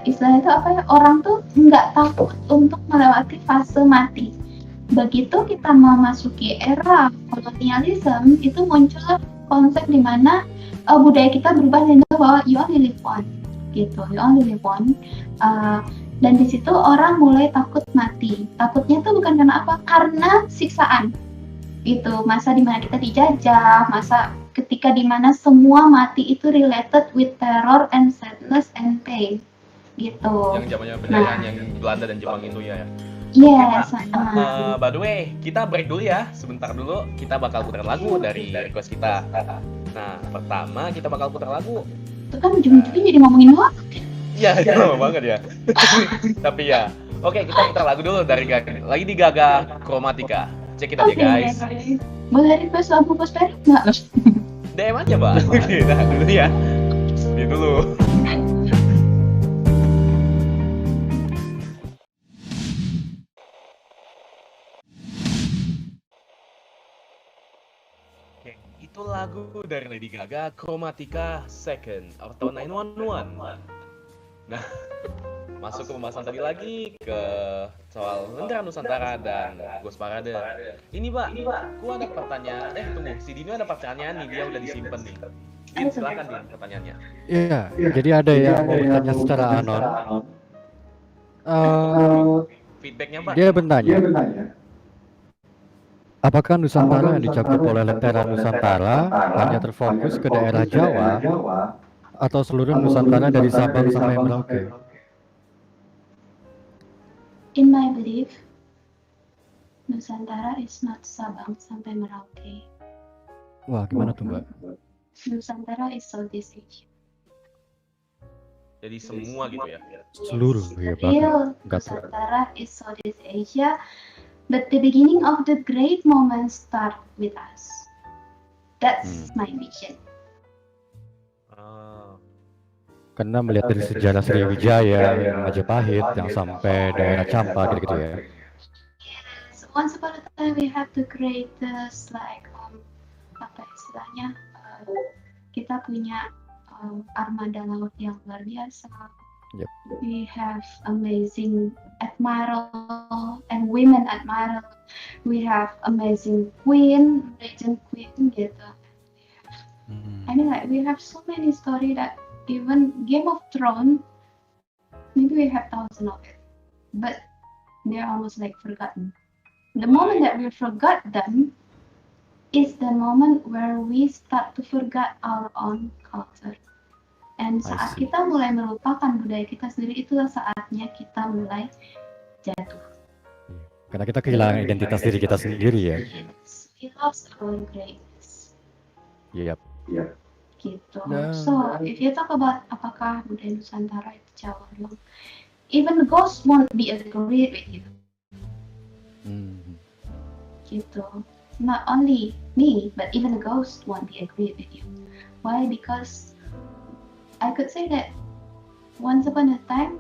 istilahnya itu apa ya, orang tuh nggak takut untuk melewati fase mati. Begitu kita memasuki era kolonialisme, itu muncul konsep dimana budaya kita berubah dan bahwa you only live one, gitu, you only live one. Dan di situ orang mulai takut mati. Takutnya tuh bukan karena apa? Karena siksaan. Itu masa dimana kita dijajah, masa ketika dimana semua mati itu related with terror and sadness and pain. Gitu. Yang zamannya penjajahan yang Belanda dan Jepang itu ya. Yes. By the way, kita break dulu ya, sebentar dulu. Kita bakal putar lagu dari request kita. Nah, pertama kita bakal putar lagu. Itu kan ujung-ujungnya jadi ngomongin doang. Iya, lama banget ya. Tapi ya, oke kita putar lagu dulu dari Gaga. Lagi di Gaga Chromatica. Cek it aja guys. Boleh request lagu Gospel nggak? DM aja mbak. Nah dulu ya. Dia dulu. Oke, itu lagu dari Lady Gaga Chromatica Second atau 911. Nah, masuk ke pembahasan tadi lagi ke soal Lentera Nusantara dan Ghost Parade. Ini Pak, gua ada pertanyaan. Tunggu, si Dino ada pertanyaan nih, dia udah disimpan nih. Din, silakan Din pertanyaannya. Iya, jadi ada yang mau bertanya secara anon. Feedbacknya Pak. Dia bertanya, apakah Nusantara yang dicakup oleh Lentera Nusantara hanya terfokus ke daerah Jawa atau seluruh Nusantara dari Sabang sampai Merauke? In my belief, Nusantara is not Sabang sampai Merauke. Wah, gimana tuh Mbak? Nusantara is Southeast Asia. Jadi semua gitu ya. Seluruh, ya Real Nusantara is Southeast Asia, but the beginning of the great moments start with us. That's my vision. Karena melihat dari sejarah Sriwijaya, Majapahit, yang sampai daerah Campa gitu-gitu ya. Yes, once upon a time we have to create this like apa istilahnya, kita punya armada laut yang luar biasa. Yep. We have amazing admiral and women admiral. We have amazing queen, legend queen gitu. I mean like we have so many story that even Game of Thrones, maybe we have thousands of it, but they're almost like forgotten. The moment that we forgot them is the moment where we start to forget our own culture. And saat kita mulai melupakan budaya kita sendiri, itulah saatnya kita mulai jatuh. Karena kita kehilangan identitas diri kita sendiri ya. We lost our greatness. Yep. Gitu. So, if you talk about apakah budaya Nusantara itu Jawa doang, even the ghost won't be agree with you. Gitu. Not only me, but even the ghost won't be agree with you. Why? Because I could say that once upon a time,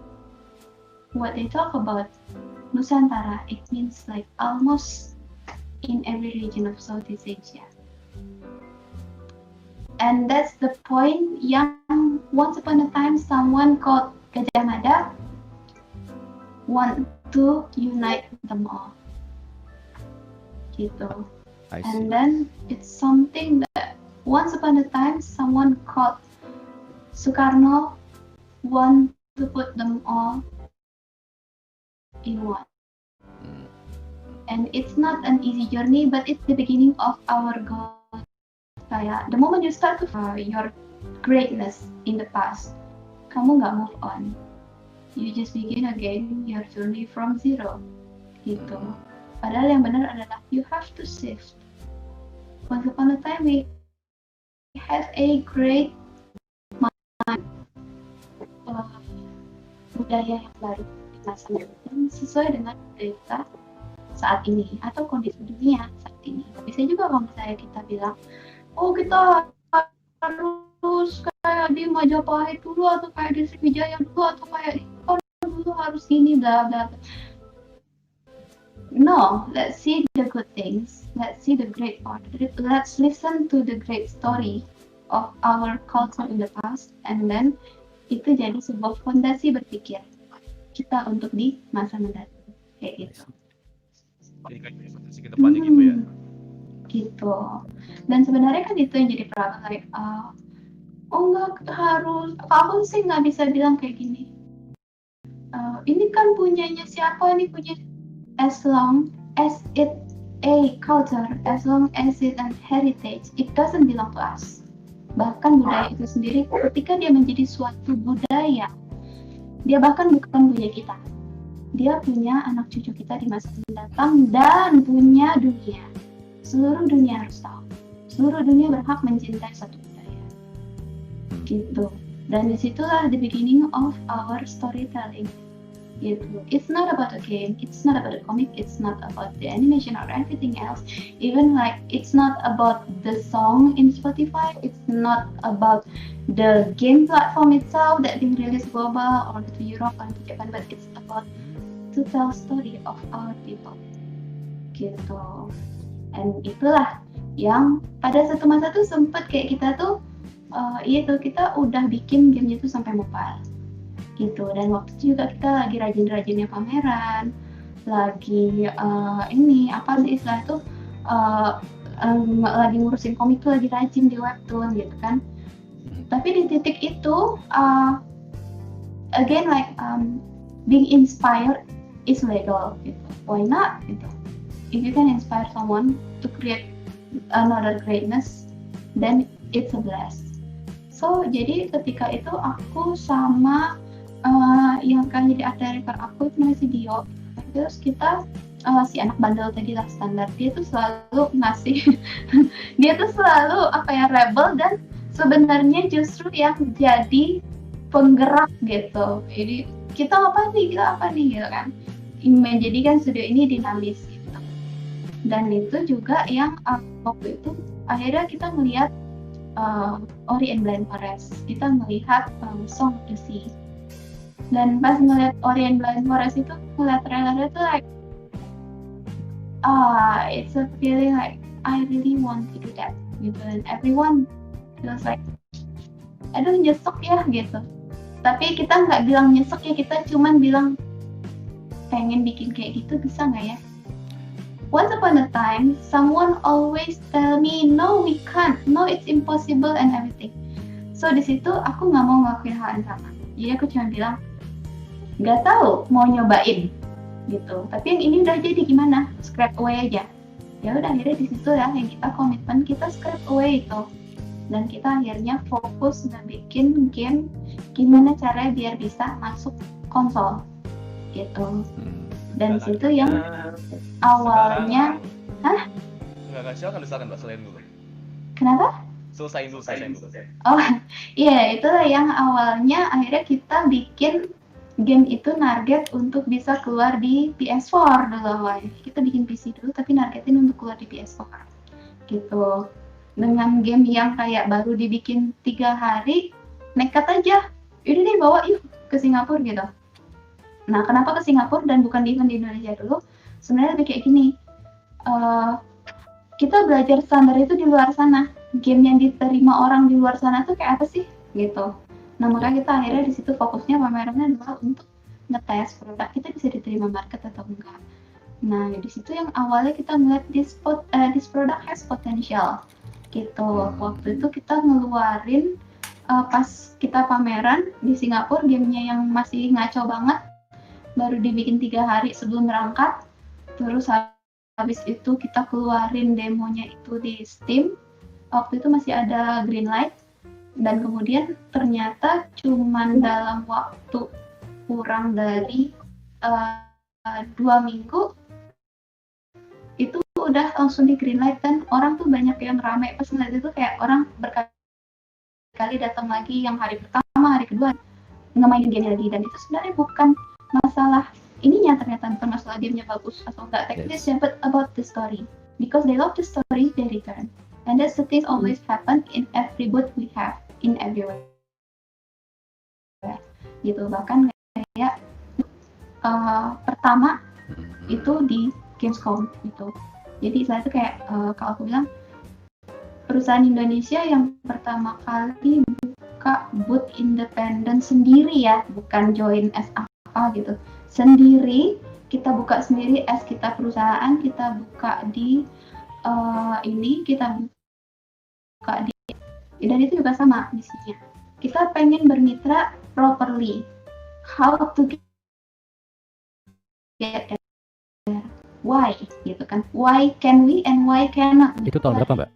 what they talk about Nusantara, it means like almost in every region of Southeast Asia. And that's the point yang once upon a time someone called Gajah Mada want to unite them all. Gitu. And then it's something that once upon a time someone called Soekarno want to put them all in one. And it's not an easy journey, but it's the beginning of our goal. Kayak the moment you start to your greatness in the past, kamu nggak move on. You just begin again your journey from zero. gitu. Padahal yang benar adalah you have to save. Once upon a time we had a great uh, budaya yang baru di masa modern sesuai dengan budaya kita saat ini atau kondisi dunia saat ini. Bisa juga kalau misalnya kita bilang, oh kita harus kayak di Majapahit dulu atau kayak di Sriwijaya dulu atau kayak di dulu harus ini bla bla. No, let's see the good things. Let's see the great part. Let's listen to the great story of our culture in the past, and then itu jadi sebuah fondasi berpikir kita untuk di masa mendatang kayak gitu. Jadi kayak investasi ke depannya gitu ya. Gitu. Dan sebenarnya kan itu yang jadi problem, like, oh nggak harus, aku sih nggak bisa bilang kayak gini. Ini kan punyanya siapa, ini punya, as long as it a culture, as long as it an heritage, it doesn't belong to us. Bahkan budaya itu sendiri ketika dia menjadi suatu budaya, dia bahkan bukan punya kita. Dia punya anak cucu kita di masa mendatang dan punya dunia. Seluruh dunia harus tahu. Seluruh dunia berhak mencintai satu budaya. Gitu. Dan disitulah the beginning of our storytelling. Gitu. It's not about a game, it's not about a comic, it's not about the animation or anything else. Even like it's not about the song in Spotify, it's not about the game platform itself that being released global or to Europe or to Japan, but it's about to tell story of our people. Gitu. And itulah yang pada satu masa tuh sempat kayak kita tuh itu kita udah bikin gamenya tuh sampai mobile gitu. Dan waktu itu juga kita lagi rajin-rajinnya pameran, lagi ini apa sih istilah tuh lagi ngurusin komik tuh, lagi rajin di webtoon gitu kan. Tapi di titik itu again like being inspired is legal gitu. Why not gitu. If you can inspire someone to create another greatness, then it's a blast. So jadi ketika itu aku sama yang kan jadi art director aku itu namanya si Dio. Terus kita si anak bandel tadi lah standar, dia tuh selalu ngasih dia tuh selalu apa ya, rebel, dan sebenarnya justru yang jadi penggerak gitu. Jadi kita apa nih gitu kan, menjadikan studio ini dinamis gitu. Dan itu juga yang waktu itu akhirnya kita melihat Ori and Blind Forest, kita melihat Song of the Sea. Dan pas ngeliat Ori and Blind Forest itu, ngeliat trailernya tuh like it's a feeling like I really want to do that gitu. And everyone feels like aduh nyesek ya gitu. Tapi kita nggak bilang nyesek ya, kita cuman bilang pengen bikin kayak gitu, bisa nggak ya? Once upon a time, someone always tell me, no we can't, no it's impossible and everything. So di situ aku nggak mau ngelakuin hal yang sama. Jadi aku cuma bilang, nggak tahu, mau nyobain gitu. Tapi yang ini udah jadi, gimana? Scrap away aja. Ya udah, akhirnya di situ ya yang kita komitmen, kita scrap away itu. Dan kita akhirnya fokus ngebikin game gimana caranya biar bisa masuk konsol gitu. Dan di situ yang awalnya Enggak, silakan Mbak, selain dulu. Kenapa? Selesaiin dulu. Oh iya, itulah yang awalnya akhirnya kita bikin game itu target untuk bisa keluar di PS4 dulu awalnya. Kita bikin PC dulu tapi nargetin untuk keluar di PS4 gitu. Dengan game yang kayak baru dibikin 3 hari, nekat aja, udah deh bawa yuk ke Singapura gitu. Nah, kenapa ke Singapura dan bukan di Indonesia dulu? Sebenarnya lebih kayak gini, kita belajar standar itu di luar sana. Game yang diterima orang di luar sana tuh kayak apa sih? Gitu. Nah, makanya kita akhirnya di situ fokusnya pamerannya adalah untuk ngetes produk kita bisa diterima market atau enggak. Nah, di situ yang awalnya kita ngeliat this product has potential. Gitu. Waktu itu kita ngeluarin pas kita pameran di Singapura, gamenya yang masih ngaco banget, baru dibikin 3 hari sebelum berangkat. Terus habis itu kita keluarin demonya itu di Steam. Waktu itu masih ada green light, dan kemudian ternyata cuman dalam waktu kurang dari 2 minggu tuh udah langsung di green light dan orang tuh banyak yang rame pas ngeliat itu, kayak orang berkali-kali datang lagi yang hari pertama, hari kedua ngemainin game lagi. Dan itu sebenarnya bukan masalah ininya, ternyata bukan masalah gamenya bagus atau enggak teknisnya, but about the story, because they love the story, they return. And that's the thing always happen in every booth we have in everywhere gitu. Bahkan kayak pertama itu di Gamescom gitu. Jadi saya tuh kayak kalau aku bilang perusahaan Indonesia yang pertama kali buka booth independen sendiri ya, bukan join as apa gitu, sendiri, kita buka sendiri as kita perusahaan, kita buka di kita buka di, dan itu juga sama misinya. Kita pengen bermitra properly. How to get there? Why? Gitu kan? Why can we and why cannot? Itu tahun berapa, Mbak?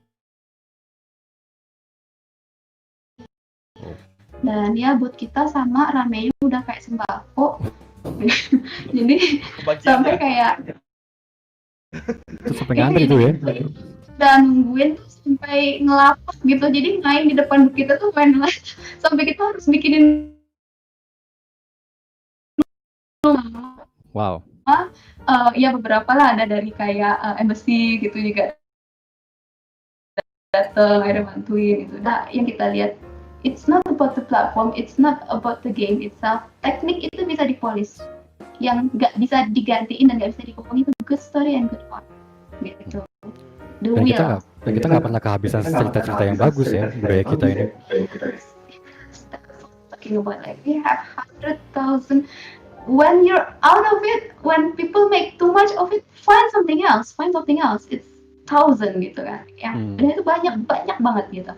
Dan ya buat kita sama ramenya udah kayak sembako. Jadi sampai kayak Itu sampai ngantri tuh ya. dan nungguin tuh sampai ngelapak gitu. Jadi main di depan kita tuh main sampai kita harus bikinin Wow. ya beberapa lah, ada dari kayak embassy gitu juga datang, ada bantuin gitu. Nah, yang kita lihat, it's not about the platform, it's not about the game itself. Teknik itu bisa dipolis, yang nggak bisa digantiin dan nggak bisa dikomponi itu good story and good art gitu. The Dan will. kita nggak pernah kehabisan cerita-cerita yang bagus ya, budaya kita ini. Talking about like we have 100,000. When you're out of it, when people make too much of it, find something else. It's 1,000 gitu kan. Dan itu banyak banget gitu.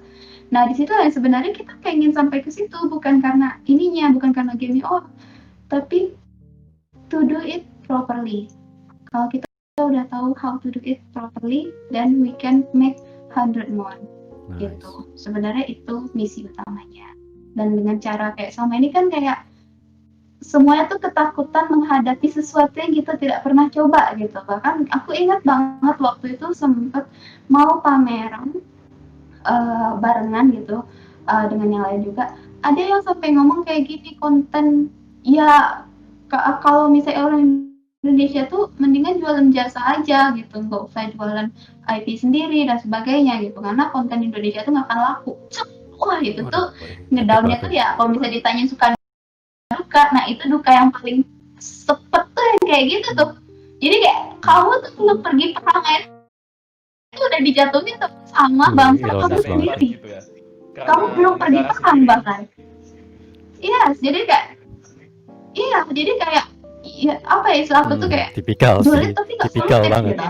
Nah di situ yang sebenarnya kita pengen sampai ke situ, bukan karena ininya, bukan karena game tapi to do it properly. Kalau kita udah tahu how to do it properly, then we can make 100 more. Nice. Gitu. Sebenarnya itu misi utamanya. Dan dengan cara kayak sama ini kan kayak semuanya tuh ketakutan menghadapi sesuatu yang kita tidak pernah coba gitu. Bahkan aku ingat banget waktu itu sempat mau pameran barengan gitu dengan yang lain juga. Ada yang sampai ngomong kayak gini, konten ya kalau misalnya orang Indonesia tuh mendingan jualan jasa aja gitu, nggak usah jualan IP sendiri dan sebagainya gitu, karena konten Indonesia tuh nggak akan laku. Wah itu tuh ngedownnya tuh ya kalau misalnya ditanya suka duka, nah itu duka yang paling sepet tuh yang kayak gitu tuh. Jadi kayak kamu tuh belum pergi perang itu udah dijatuhin sama bangsa kamu sendiri. Gitu ya. Kamu belum pergi perang bahkan. Yes, jadi kayak ya apa ya istilah aku tuh kayak tipikal sih, tapi nggak tipikal solid banget. gitu.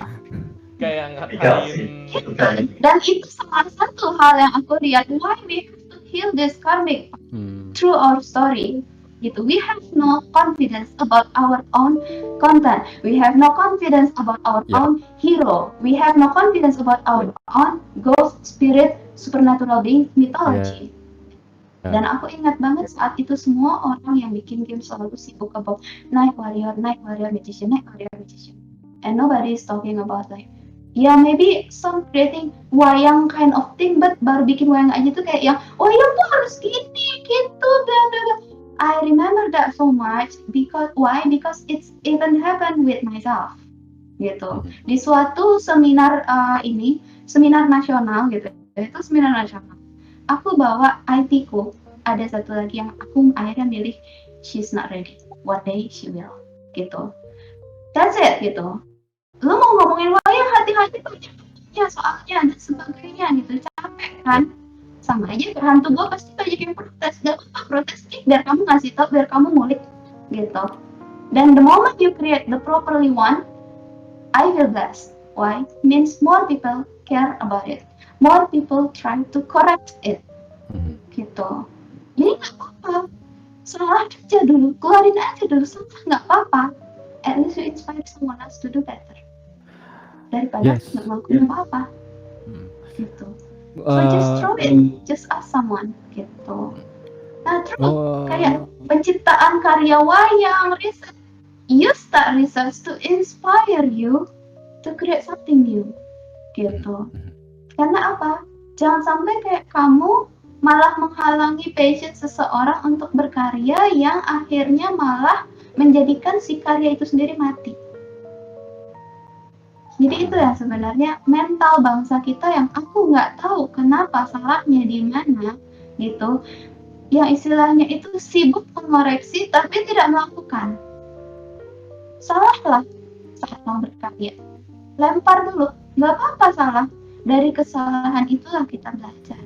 Kayak ngatain. Dan itu salah satu hal yang aku lihat, why we have to heal this karmic through our story gitu. We have no confidence about our own content, we have no confidence about our own hero, we have no confidence about our own ghost, spirit, supernatural being, mythology. Dan aku ingat banget saat itu semua orang yang bikin game selalu sibuk about night warrior magician, and nobody is talking about like maybe some creating wayang kind of thing, but baru bikin wayang aja tuh kayak yang wayang tuh harus gini gitu. I remember that so much because it's even happened with myself gitu. Di suatu seminar seminar nasional gitu, itu seminar nasional. Aku bawa IP-ku, ada satu lagi yang aku akhirnya milih she's not ready, one day she will gitu. That's it gitu. Lo mau ngomongin wayang hati-hati banyak soalnya dan sebagainya gitu, capek kan? Sama aja hantu gue pasti banyak yang protes, gak apa protes biar kamu ngasih tau, biar kamu ngulik gitu. Dan the moment you create the properly one, I feel blessed. Why? Means more people care about it, more people try to correct it gitu. Jadi nggak apa-apa, salah aja dulu, keluarin aja dulu, salah nggak apa-apa. At least you inspire someone else to do better daripada nggak ngelakuin apa-apa gitu. So just throw it, just ask someone gitu. Nah terus kayak penciptaan karya wayang, research, you start research to inspire you to create something new gitu. Karena apa? Jangan sampai kayak kamu malah menghalangi passion seseorang untuk berkarya yang akhirnya malah menjadikan si karya itu sendiri mati. Jadi itu yang sebenarnya mental bangsa kita yang aku nggak tahu kenapa salahnya di mana gitu. Yang istilahnya itu sibuk mengoreksi tapi tidak melakukan. Salahlah saat mau berkarya. Lempar dulu, nggak apa-apa salah. Dari kesalahan itulah kita belajar.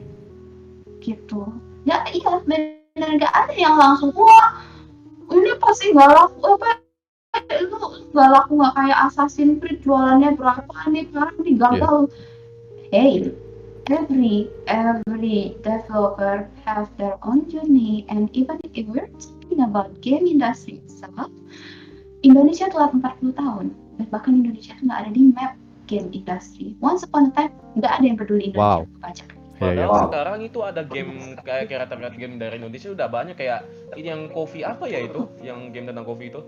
Gitu. Ya iya, benar nggak ada yang langsung wah ini pasti nggak laku apa lu nggak laku nggak kayak Assassin's Creed jualannya berapa nih sekarang nih gagal. Hey, every developer have their own journey, and even if we're talking about game industry itself, Indonesia telah 40 tahun dan bahkan Indonesia itu nggak ada di map game industry. Once upon a time nggak ada yang peduli Indonesia pajak. Padahal sekarang itu ada game kayak kreator game dari Indonesia udah banyak kayak ini yang Coffee apa ya itu, yang game tentang coffee itu,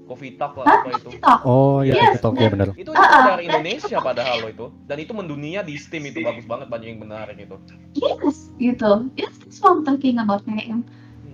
Coffee Talk lah apa itu. Oh iya, Yes, TikTok ya benar. Itu dari Indonesia padahal lo itu, dan itu mendunia di Steam itu bagus banget, banyak yang menarik itu. Yes, gitu. Yes, that's what I'm talking about kayak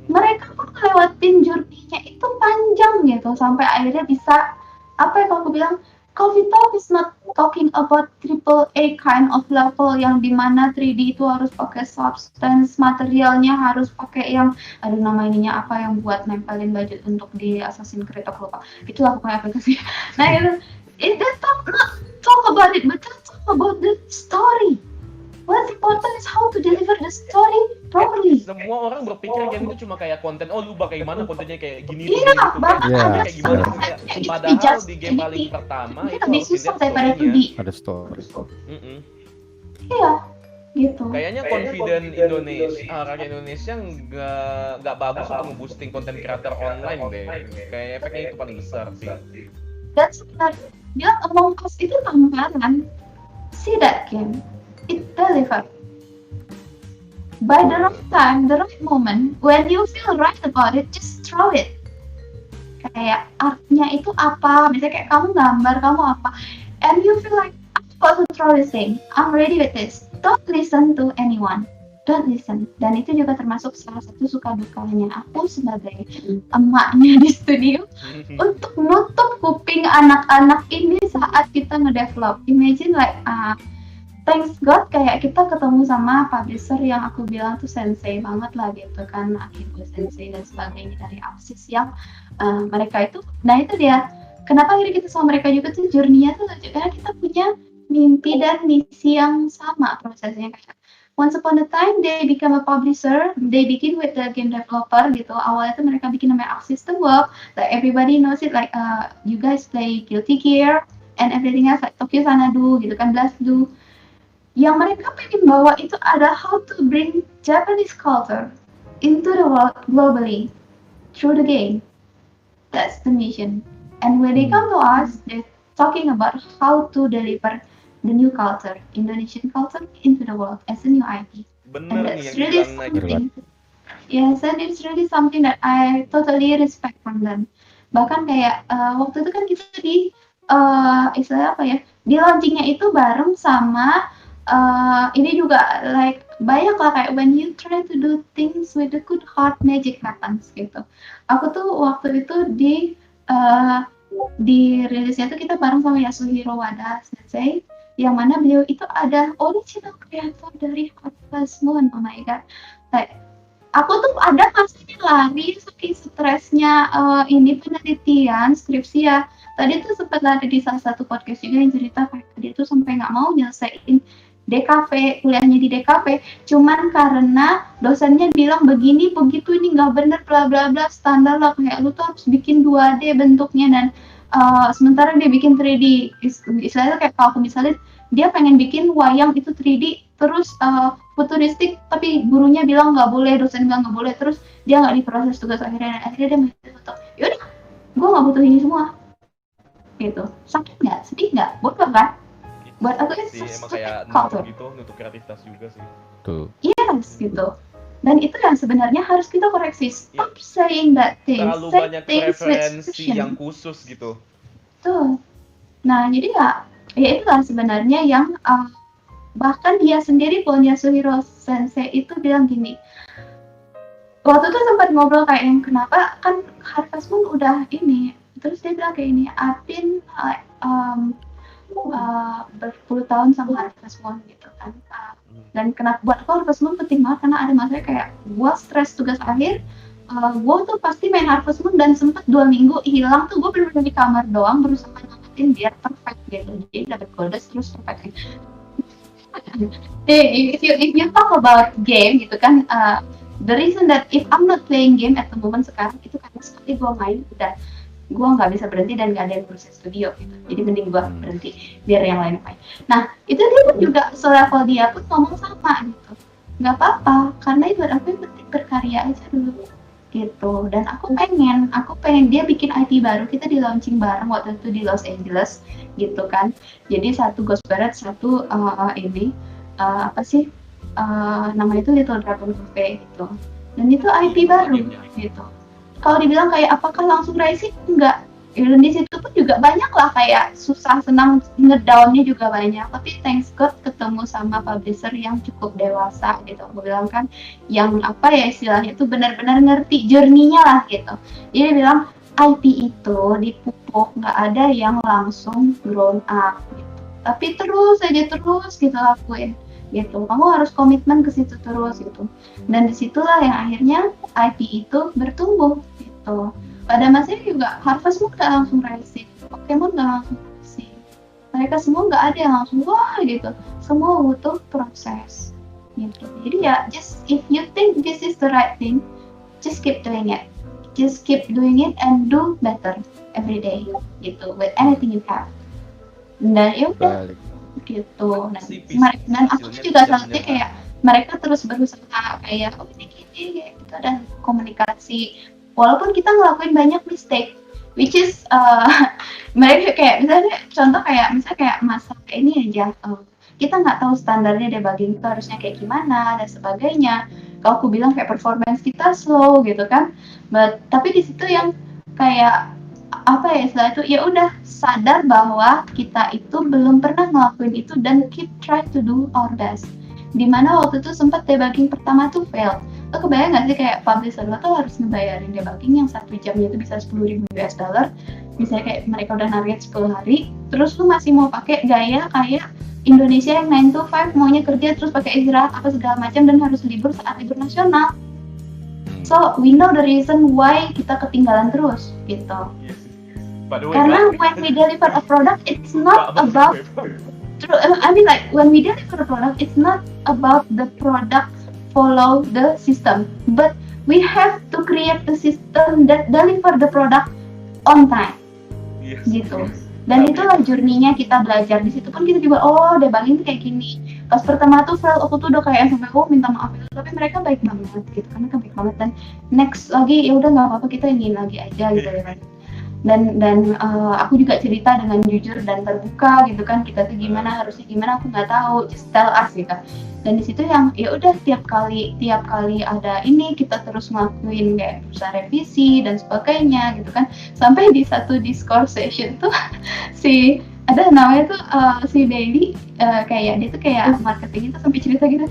mereka pun ngelewatin journey-nya itu panjang gitu sampai akhirnya bisa apa yang aku bilang Coffee Talk is not talking about triple A kind of level yang dimana 3D itu harus pakai substance, materialnya harus pakai yang aduh nama ininya apa yang buat nempelin baju untuk di Assassin's Creed aku lupa. Itulah pokoknya aplikasi. Nah itu talk about it, but talk about the story. What's important is how to deliver the story properly. Semua orang berpikir game itu cuma kayak konten, oh lu bagaimana kontennya kayak gini Iya, gitu, bahkan ada kayak gimana story. kayak, Itu padahal just di game paling anything. pertama Itu itu lebih harus susah dilihat daripada story-nya. 2D. Ada story. Iya, gitu. Kayaknya confident Indonesia, rakyat Indonesia nggak bagus untuk nge-boosting konten creator online deh. Kayak efeknya itu paling besar sih. Dan sebenarnya dia Among Us itu tamparan. See that game, it deliver. By the right time, the right moment, when you feel right about it, just throw it. Kayak artnya itu apa, misalnya kayak kamu gambar, kamu apa, and you feel like, I'm about to throw this thing, I'm ready with this. Don't listen to anyone, don't listen. Dan itu juga termasuk salah satu suka dukanya aku sebagai emaknya di studio, untuk nutup kuping anak-anak ini saat kita ngedevelop. Imagine like, thanks God kayak kita ketemu sama publisher yang aku bilang tuh sensei banget lah gitu kan, Akibo sensei dan sebagainya dari Apsis yang mereka itu, nah itu dia kenapa akhirnya kita sama mereka juga tuh journey-nya tuh lucu karena kita punya mimpi dan misi yang sama prosesnya. Kayak once upon a time they become a publisher, they begin with the game developer gitu. Awalnya tuh mereka bikin namanya Arc System World, like everybody knows it, like you guys play Guilty Gear and everything else like Tokyo Xanadu gitu kan, Blast Blue. Yang mereka pengen bawa itu ada how to bring Japanese culture into the world globally through the game. That's the mission. And when they come to us, they're talking about how to deliver the new culture, Indonesian culture into the world as a new IP. And Bener nih that's yang really bilang naik. something. Yes, and it's really something that I totally respect from them. Bahkan kayak waktu itu kan kita di istilahnya apa ya, di launchingnya itu bareng sama ini juga like banyak lah kayak when you try to do things with a good heart, magic happens gitu. Aku tuh waktu itu di rilisnya tuh kita bareng sama Yasuhiro Wada Sensei, yang mana beliau itu ada original creator dari Hot Fuzz Moon. Oh my god, like aku tuh ada masanya lari saking stresnya ini penelitian skripsi ya. Tadi tuh sempat ada di salah satu podcast juga yang cerita kayak dia tuh sampai nggak mau nyelesain DKV, kuliahnya di DKV, cuman karena dosennya bilang begini begitu ini nggak bener bla bla bla, standar lah kayak lu tuh harus bikin 2D bentuknya, dan sementara dia bikin 3D. Istilahnya kayak kalau aku misalnya dia pengen bikin wayang itu 3D terus futuristik, tapi gurunya bilang nggak boleh, dosen bilang nggak boleh, terus dia nggak diproses tugas akhirnya dia foto. Yaudah, gue nggak butuh ini semua gitu. Sakit nggak, sedih nggak, bodoh kan? Buat aku sih itu emang kayak culture. nutup gitu, nutup kreativitas juga sih. Tuh. Yes, gitu. Dan itu yang sebenarnya harus kita koreksi. Stop saying that thing. Terlalu Say banyak things with preferensi precision. yang khusus gitu. Tuh. Nah, jadi ya Ya itulah sebenarnya yang bahkan dia sendiri pun Yasuhiro Sensei itu bilang gini, waktu itu sempat ngobrol kayak yang kenapa kan Harvest Moon udah ini, terus dia bilang kayak ini, I've been berpuluh tahun sama Harvest Moon gitu kan, dan kenapa buat aku Harvest Moon penting banget karena ada masanya kayak gue stres tugas akhir, gue tuh pasti main Harvest Moon dan sempet 2 minggu hilang tuh gue bener-bener di kamar doang berusaha namatin biar perfect gitu, jadi dapet gold terus perfect. If you talk about game gitu kan, the reason that if I'm not playing game at the moment sekarang itu karena sekali gue main udah gue nggak bisa berhenti dan nggak ada yang proses studio gitu, jadi mending gue berhenti biar yang lain main. Nah itu dia pun juga selevel dia pun ngomong sama gitu, nggak apa-apa karena itu aku yang penting berkarya aja dulu gitu. Dan aku pengen dia bikin IP baru, kita di launching bareng waktu itu di Los Angeles gitu kan, jadi satu Ghost Barret, satu apa sih namanya itu Little Dragon Cafe gitu, dan itu IP baru gitu. Kalau dibilang kayak apakah langsung rising, enggak, dan di situ pun juga banyak lah kayak susah senang ngedownnya juga banyak, tapi thanks God ketemu sama publisher yang cukup dewasa gitu. Aku bilang kan yang apa ya istilahnya itu benar-benar ngerti journey-nya lah gitu. Jadi dia bilang IP itu dipupuk, nggak ada yang langsung grown up gitu, tapi terus gitu lakuin gitu, kamu harus komitmen ke situ terus gitu, dan disitulah yang akhirnya IP itu bertumbuh gitu. Pada masanya juga Harvest Moon nggak langsung rising, Pokemon nggak langsung rising, mereka semua nggak ada yang langsung wah gitu, semua butuh proses gitu. Jadi ya just if you think this is the right thing, just keep doing it and do better every day gitu with anything you have. Dan ya udah gitu. Dan aku juga salahnya kayak mereka terus berusaha kayak oh ini kayak gitu, dan komunikasi walaupun kita ngelakuin banyak mistake which is mereka kayak misalnya contoh kayak masalah ini aja, kita nggak tahu standarnya debugging itu harusnya kayak gimana dan sebagainya. Kalau aku bilang kayak performance kita slow gitu kan, tapi di situ yang kayak apa ya setelah itu ya udah sadar bahwa kita itu belum pernah ngelakuin itu dan keep try to do our best. Dimana waktu itu sempat debugging pertama tuh fail. Lo kebayang nggak sih kayak publisher lo tuh harus ngebayarin debugging yang 1 jamnya itu bisa $10,000 misalnya kayak mereka udah target 10 hari, terus lo masih mau pakai gaya kayak Indonesia yang 9 to 5 maunya kerja terus pakai istirahat apa segala macam dan harus libur saat libur nasional. So we know the reason why kita ketinggalan terus gitu. Karena when we deliver a product, it's not about when we deliver a product, it's not about the product follow the system, but we have to create the system that deliver the product on time, gitu. Dan itulah journey-nya kita belajar. Di situ pun kita juga debugging kayak gini. Pas pertama tuh fail, aku tuh udah kayak sampai minta maaf itu, tapi mereka baik banget gitu, karena baik banget. Dan next lagi ya udah nggak apa-apa, kita ingin lagi aja gitu ya kan. Dan aku juga cerita dengan jujur dan terbuka gitu kan, kita tuh gimana harusnya gimana aku nggak tahu, just tell us gitu. Dan di situ yang ya udah tiap kali ada ini kita terus ngelakuin kayak berusaha revisi dan sebagainya gitu kan, sampai di satu Discord session tuh si ada namanya tuh si Bailey, kayak dia tuh kayak marketing itu sampai cerita gitu,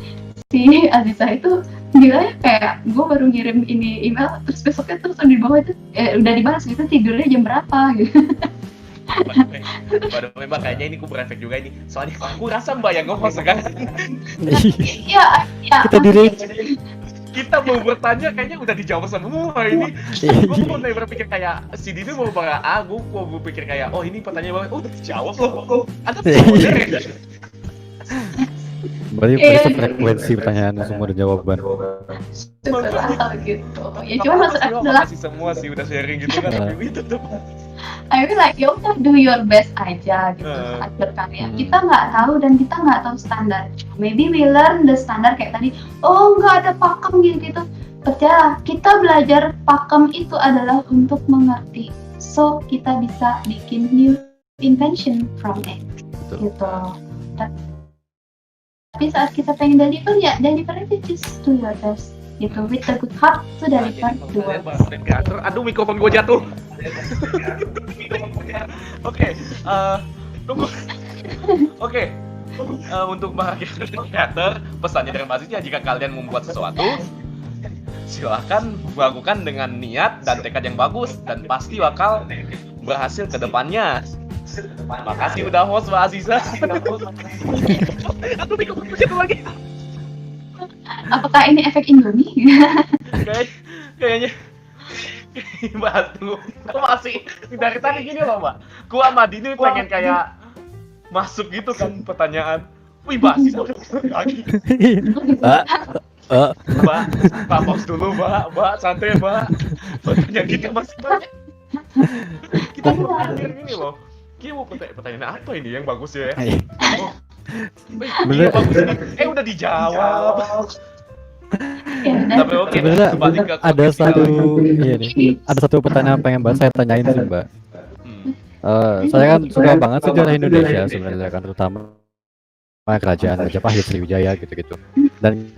si Aziza itu gila ya, kayak gue baru ngirim ini email terus besoknya terus di bawah itu udah dibahas gitu, tidurnya jam berapa gitu. Waduh, memang kayaknya ini aku berefek juga ini, soalnya aku rasa Mbak yang ngomong sekarang. Iya. Kita mau bertanya kayaknya udah dijawab semua ini. Gue mau berpikir kayak si Dini mau bahas gue mau berpikir kayak oh ini pertanyaan udah dijawab loh. Ada bener. Berarti frekuensi pertanyaan semua ada jawaban. Syukurlah gitu. Ya cuma maksud aku adalah masih semua sih udah sharing gitu kan, tapi itu tuh. I mean like ya udah do your best aja gitu saat berkarya. Kita nggak tahu dan kita nggak tahu standar. Maybe we learn the standar kayak tadi. Oh nggak ada pakem gitu. Percayalah, kita belajar pakem itu adalah untuk mengerti. So kita bisa bikin new invention from it. Gitu. Tapi saat kita pengen deliver ya deliver aja, just do your best gitu, with the good heart to deliver the work. Aduh mikrofon gue jatuh. Oke, tunggu. Oke. Untuk para creator, pesannya dari Mas Rizky, jika kalian membuat sesuatu, silahkan lakukan dengan niat dan tekad yang bagus dan pasti bakal berhasil ke depannya. Makasih udah host Mbak Aziza. Aduh, itu lagi. Apakah ini efek Indomie? Kayaknya Mbak, tunggu. Aku masih dari tadi gini loh, Mbak. Ku sama Dini pengen kayak masuk gitu kan pertanyaan. Wih, Mbak Aziza udah lagi. Mbak, pause dulu, Mbak, santai, Mbak. Pertanyaan kita masih banyak. Kita mau pikir gini loh. Kita mau pertanyaan apa ini yang bagus ya? Oh. Iya, bagus ini. Udah dijawab. Tapi oke, Sebenarnya kembali ke ada satu pertanyaan pengen banget saya tanyain sih, Mbak. Saya kan suka banget sejarah Indonesia sebenarnya kan, terutama kerajaan Majapahit, Sriwijaya gitu-gitu. Dan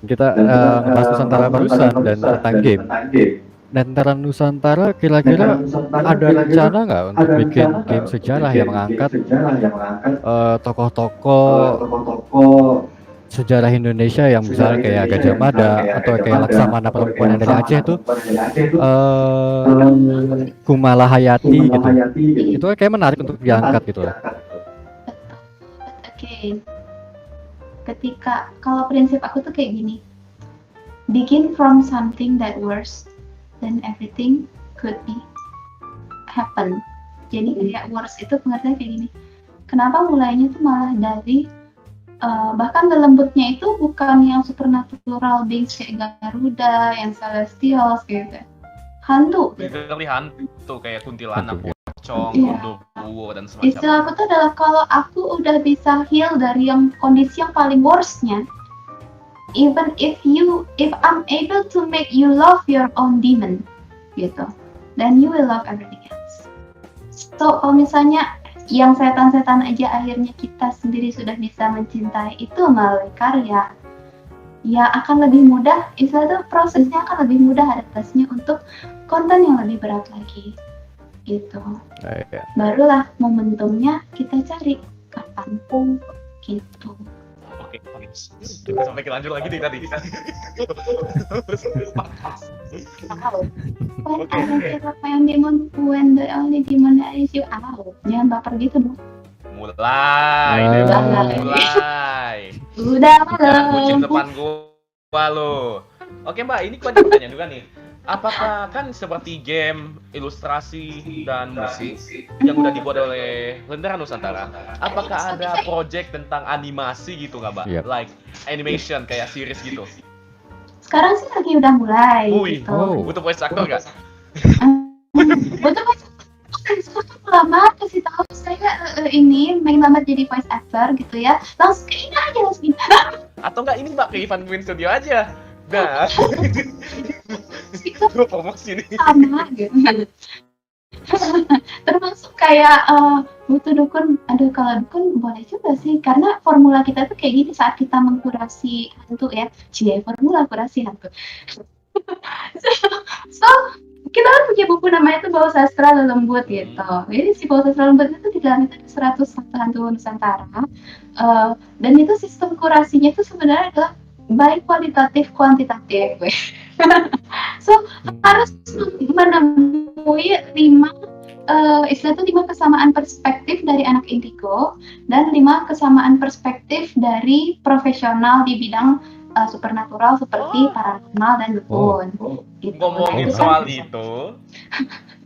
kita ngebahas Nusantara barusan dan tentang game. Dan Nusantara kira-kira ada rencana nggak untuk bikin game sejarah yang mengangkat tokoh-tokoh sejarah Indonesia yang misalnya kayak Gajah Mada atau kayak Laksamana perempuan yang dari Aceh itu, Kumala Hayati gitu. Itu kayak menarik untuk diangkat gitu lah. Oke. Ketika kalau prinsip aku tuh kayak gini. Begin from something that works, then everything could be happen. Jadi kayak worst itu pengertiannya kayak gini. Kenapa mulainya tuh malah dari bahkan lembutnya itu bukan yang supernatural beings kayak Garuda, yang celestials gitu. Hantu. Literally hantu kayak kuntilanak, pocong, Iya. genderuwo dan semacamnya. Istilah aku tuh adalah kalau aku udah bisa heal dari yang kondisi yang paling worstnya, even if I'm able to make you love your own demon, gitu, then you will love everything else. So kalau misalnya yang setan-setan aja akhirnya kita sendiri sudah bisa mencintai itu melalui karya, ya akan lebih mudah, istilahnya prosesnya akan lebih mudah adaptasinya untuk konten yang lebih berat lagi, gitu. Barulah momentumnya kita cari kapanpun, gitu. Oke. Kita sampai lanjut lagi nih tadi. When I don't care about my own demon, when the only demon that is you, jangan baper gitu dong. Mulai. Udah Jangan kucing malam. depan gua lo. Oke Mbak, ini gua ada pertanyaan juga nih. Apakah kan seperti game, ilustrasi, dan musik yang udah dibuat oleh Lentera Nusantara, apakah ada project tentang animasi gitu nggak Mbak? Yep. Like animation kayak series gitu? Sekarang sih lagi udah mulai. Wih, Gitu. butuh voice actor nggak? Betul lama kasih tahu saya ini main lamar jadi voice actor gitu ya. Langsung ini aja langsung. Atau nggak ini Mbak ke Ivan Queen Studio aja? Nah, Itu gua promosi nih. sama gitu. Termasuk kayak butuh dukun. Aduh, kalau dukun boleh juga sih, karena formula kita tuh kayak gini saat kita mengkurasi hantu ya. Formula kurasi hantu. So kita kan punya buku namanya itu Bau Sastra Lelembut gitu. Jadi si Bau Sastra Lelembut itu di dalam itu ada 101 hantu Nusantara. Dan itu sistem kurasinya itu sebenarnya adalah baik kualitatif kuantitatif. So harus menemui 5 kesamaan perspektif dari anak indigo dan 5 kesamaan perspektif dari profesional di bidang supernatural seperti paranormal dan dukun. Gitu. Ngomongin Itu soal kan itu,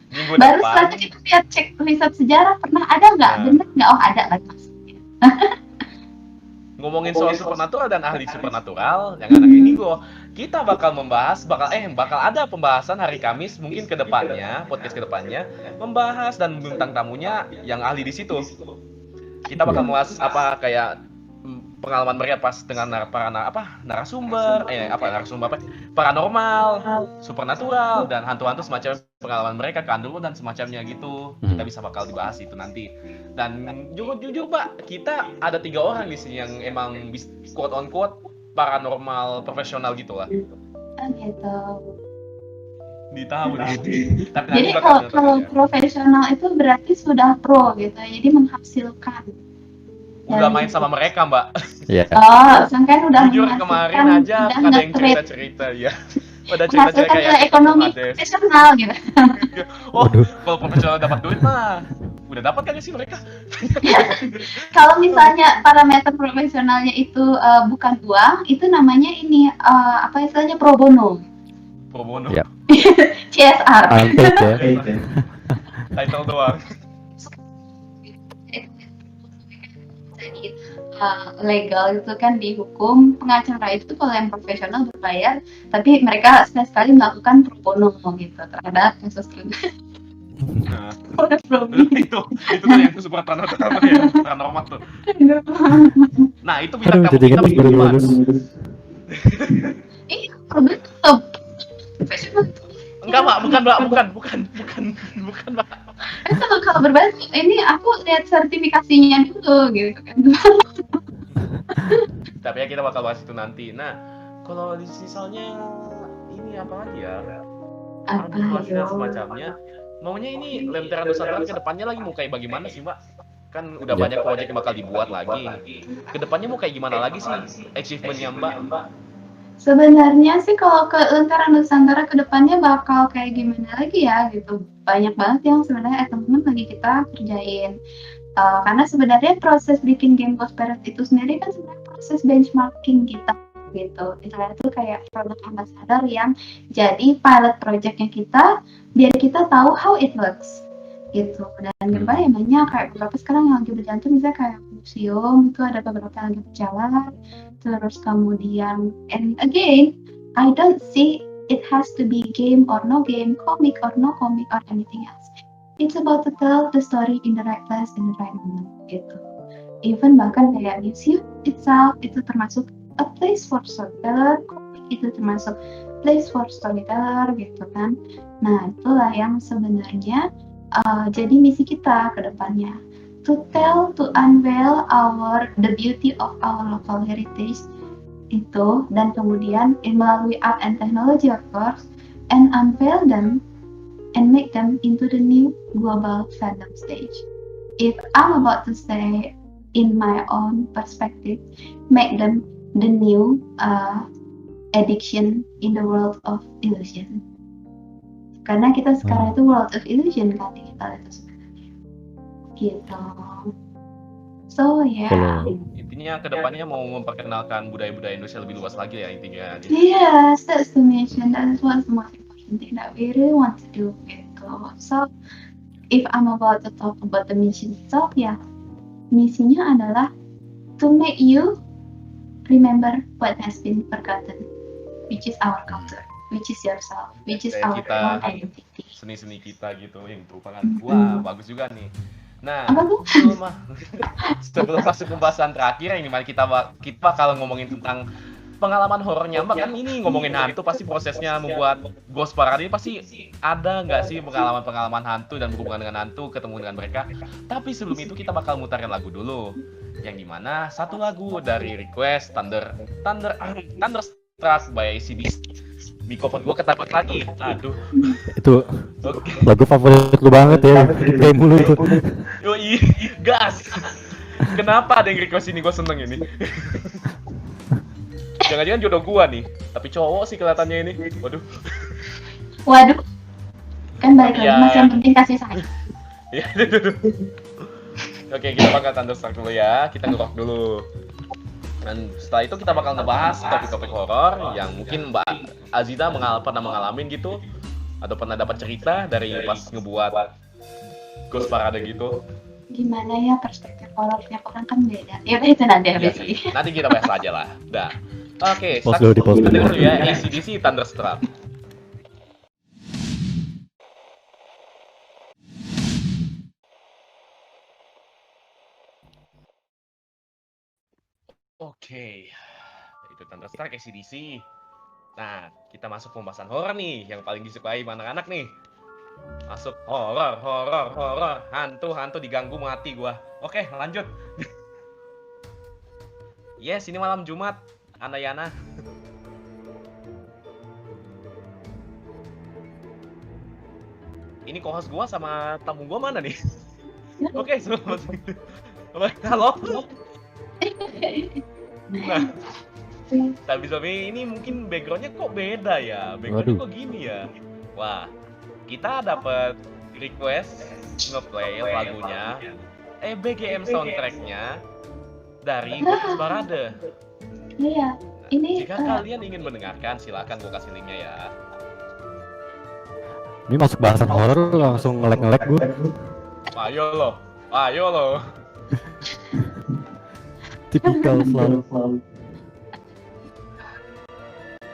minggu baru depan. setelah kita lihat cek riset sejarah pernah ada nggak? Nah. Bener nggak? Oh ada lagi maksudnya. Ngomongin soal supernatural dan ahli supernatural yang anak ini kita bakal bakal ada pembahasan hari Kamis mungkin ke depannya, podcast ke depannya membahas dan bintang tamunya yang ahli di situ. Kita bakal membahas kayak pengalaman mereka pas dengan narasumber paranormal, supernatural dan hantu-hantu semacam pengalaman mereka kandung dan semacamnya gitu. Kita bisa bakal dibahas itu nanti. Dan jujur Mbak, kita ada 3 orang di sini yang emang quote on quote paranormal profesional gitu lah. Gitu. Di tahun ini. Tapi Jadi nanti bakal kalau profesional itu berarti sudah pro gitu. Jadi menghasilkan nggak main sama mereka, Mbak. Iya. Oh, kan udah Jujur menghasilkan, kemarin aja udah ada yang nge-create, cerita-cerita ya. Pada cerita-cerita menghasilkan kayak nilai ketemu ekonomi Hades. profesional gitu. Oh, Waduh. kalau profesional dapat duit mah udah dapat kagak sih mereka? Kalau misalnya parameter profesionalnya itu bukan uang, itu namanya ini apa istilahnya pro bono, Pro bono. Iya. CSR. Unpaid ya. Title doang. Jadi legal itu kan di hukum pengacara itu kalau yang profesional berbayar, tapi mereka sekali-sekali melakukan pro bono gitu terhadap kasus Nah, problem. itu tuh yang super paranormal tuh. Nah, itu bintang Aduh, tamu jadi kita ingat begini, Mas. Ih, problem itu profesional. Enggak, Mbak, bukan, Mbak. Kalau berbayar ini aku lihat sertifikasinya dulu gitu kan. Tapi ya kita bakal bahas itu nanti. Nah, kalau misalnya ini apa lagi ya? Arbitrasi dan semacamnya. Maunya ini Lentera Nusantara ke depannya lagi mau kayak bagaimana sih, Mbak? Kan udah Ya. banyak proyek yang bakal dibuat lagi. Ke depannya mau kayak gimana lagi sih achievement-nya, Mbak? Sebenarnya sih kalau ke Lentera Nusantara ke depannya bakal kayak gimana lagi ya gitu. Banyak banget yang sebenarnya teman-teman lagi kita kerjain. Karena sebenarnya proses bikin game Ghost Parent itu sendiri kan sebenarnya proses benchmarking kita gitu. Itu kayak product ambassador yang jadi pilot projectnya kita biar kita tahu how it works gitu. Dan gambar yang banyak kayak beberapa sekarang yang lagi berjalan tuh misalnya kayak museum itu ada beberapa yang lagi berjalan. Terus kemudian and again I don't see it has to be game or no game, comic or no comic or anything else. It's about to tell the story in the right place in the right moment gitu. Even bahkan kayak museum itself itu termasuk a place for storyteller, komik itu termasuk place for storyteller gitu kan. Nah itulah yang sebenarnya jadi misi kita ke depannya. To tell, to unveil the beauty of our local heritage itu, dan kemudian melalui art and technology of course, and unveil them and make them into the new global fandom stage. If I'm about to say in my own perspective, make them the new addiction in the world of illusion. Karena kita sekarang itu world of illusion kan digital itu sebenarnya. Gitu. So yeah. Intinya kedepannya mau memperkenalkan budaya-budaya Indonesia lebih luas lagi ya intinya. Yes, that's the mission. That's what's the most important thing that we really want to do gitu. So if I'm about to talk about the mission itself, ya misinya adalah to make you remember what has been forgotten, which is our culture, which is yourself, which is our own identity. Seni-seni kita gitu yang merupakan wah bagus juga nih. Nah, Apa tuh? sebelum masuk pembahasan terakhir yang dimana kita bakal ngomongin tentang pengalaman horornya Mbak, kan ini ngomongin hantu pasti prosesnya membuat Ghost Parade ini pasti ada nggak sih pengalaman-pengalaman hantu dan berhubungan dengan hantu, ketemu dengan mereka. Tapi sebelum itu kita bakal mutarin lagu dulu, yang dimana satu lagu dari request Thunderstruck by AC/DC. Mikrofon gua ketapat lagi, aduh. Itu Oke. lagu favorit lu banget ya, kayak mulu itu. Yoi, gas. Kenapa ada yang request ini? Gua seneng ini. Jangan-jangan jodoh gua nih, tapi cowok sih kelihatannya ini. Waduh. Waduh. Kan balik lagi Ya. mas, yang penting kasih sayang. Ya. Oke, kita bakal Thunderstruck dulu ya. Kita ngerok dulu. Dan setelah itu kita bakal ngebahas topik-topik horor yang mungkin Mbak Azida pernah mengalamin gitu, atau pernah dapat cerita dari pas ngebuat Ghost Parade gitu. Gimana ya perspektif horornya orang kan beda. Ya udah itu nanti habis ini. Nanti kita bahas aja lah. Dah. Oke, Pause dulu, di-pause kita dulu. dengar dulu ya AC/DC Thunderstruck. Oke, itu Thunderstruck AC/DC. Nah, kita masuk pembahasan horor nih, yang paling disukai anak-anak nih. Masuk horor, hantu diganggu mati gua. Oke, lanjut. Yes, ini malam Jumat, Andayana. Ini co-host gua sama tamu gua mana nih? Oke, selamat. Halo. Nah, tapi ini mungkin backgroundnya kok beda ya? Backgroundnya Waduh. kok gini ya? Wah, kita dapat request ngeplay lagunya BGM soundtracknya dari Ghost Parade. Iya, ini Jika kalian ingin mendengarkan, silakan gue kasih linknya ya. Ini masuk bahasan horor langsung ngelek gue. Ayo loh. Tipikal selalu.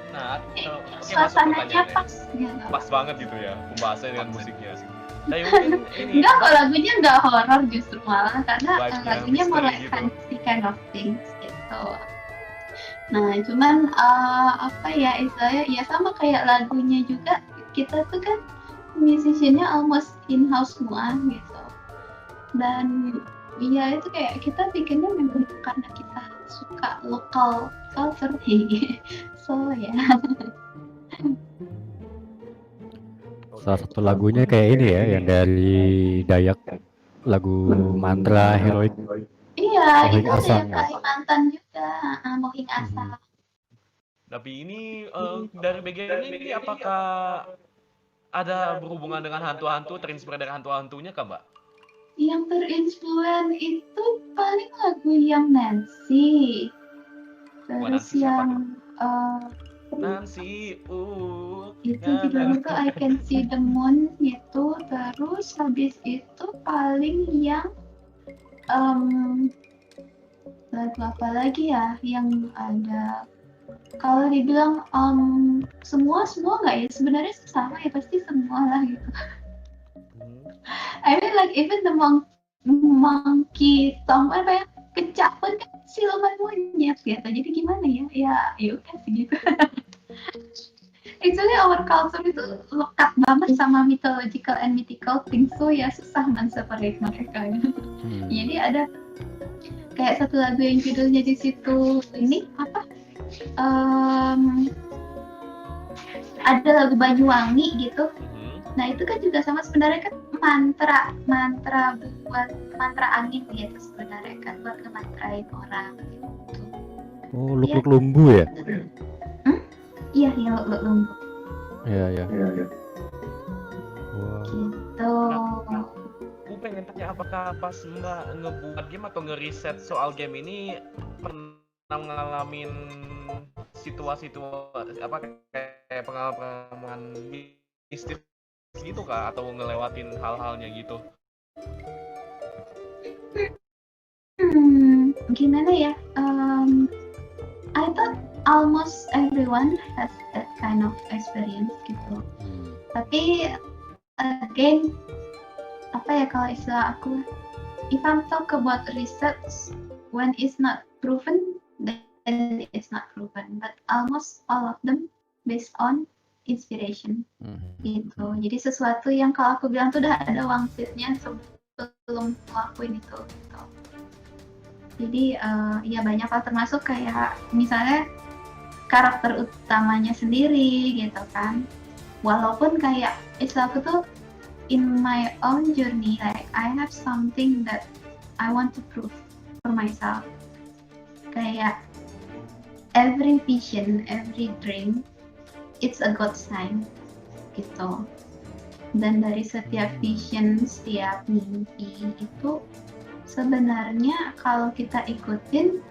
Nah, oke, masuk suasananya pertanyaannya. pas gitu. Pas banget gitu ya, pembahasannya dengan musiknya. Tapi mungkin ini Enggak, kok lagunya enggak horor justru malah karena Vibe-nya lagunya more misteri like gitu. fantasy kind of things gitu. Nah, cuman apa ya istilahnya ya sama kayak lagunya juga, kita tuh kan musiciannya almost in-house semua gitu. Dan ya itu kayak kita bikinnya memang karena kita suka lokal culture so ya. Salah satu lagunya kayak ini ya, yang dari Dayak, lagu mantra heroik. Iya, Mohing itu ada Asam, yang ya? Kalimantan juga, Mohing Asam. Tapi ini dari bagiannya ini apakah ada berhubungan dengan hantu-hantu, terinspirasi dari hantu-hantunya kah, Mbak? Yang terinfluen itu paling lagu yang Nancy. Terus Nancy siapa yang Nancy, itu judulnya tuh I Can See the Moon gitu. Terus habis itu paling yang lagu apa lagi ya yang ada, kalau dibilang semua nggak ya, sebenarnya sama ya, pasti semua lah gitu. I mean like even the monkey song apa ya, kecak pun kan siluman monyet gitu, jadi gimana ya udah segitu. Actually our culture itu lekat banget sama mythological and mythical things, so ya susah men-separate mereka ya. Jadi ada kayak satu lagu yang judulnya di situ ini apa, ada lagu Banyuwangi gitu. Nah itu kan juga sama sebenarnya kan mantra buat mantra angin gitu sebenarnya kan, buat ngemantrain orang gitu. Oh, Luk Lumbu ya? Iya Luk Lumbu. Iya. Wow. Gitu. Aku pengen tanya, apakah pas Mbak ngebuat game atau ngeriset soal game ini pernah ngalamin situasi-situasi apa kayak pengalaman mistis gitu kah, atau ngelewatin hal-halnya gitu? Gimana ya? I thought almost everyone has that kind of experience gitu. Tapi again, apa ya kalau istilah aku, if I'm talk about research when it's not proven, then it's not proven. But almost all of them based on inspiration gitu. Jadi sesuatu yang kalau aku bilang tuh udah ada wangsitnya sebelum ngelakuin itu gitu. Jadi ya banyak hal, termasuk kayak misalnya karakter utamanya sendiri gitu kan. Walaupun kayak istilah aku tuh in my own journey, like I have something that I want to prove for myself. Kayak every vision, every dream, it's a God sign gitu. Dan dari setiap vision, setiap mimpi itu sebenarnya kalau kita ikutin,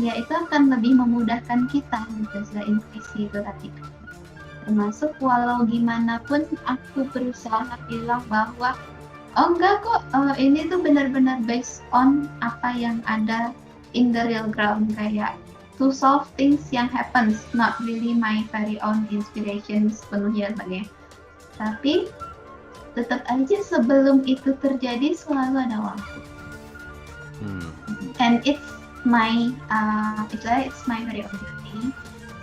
ya itu akan lebih memudahkan kita gitu, setelah intuisi itu tadi. Termasuk walau gimana pun aku berusaha bilang bahwa oh enggak kok, ini tuh benar-benar based on apa yang ada in the real ground, kayak to solve things yang happens, not really my very own inspiration sepenuhnya ya. Tapi tetap aja sebelum itu terjadi selalu ada waktu. And it's my it's my very own journey,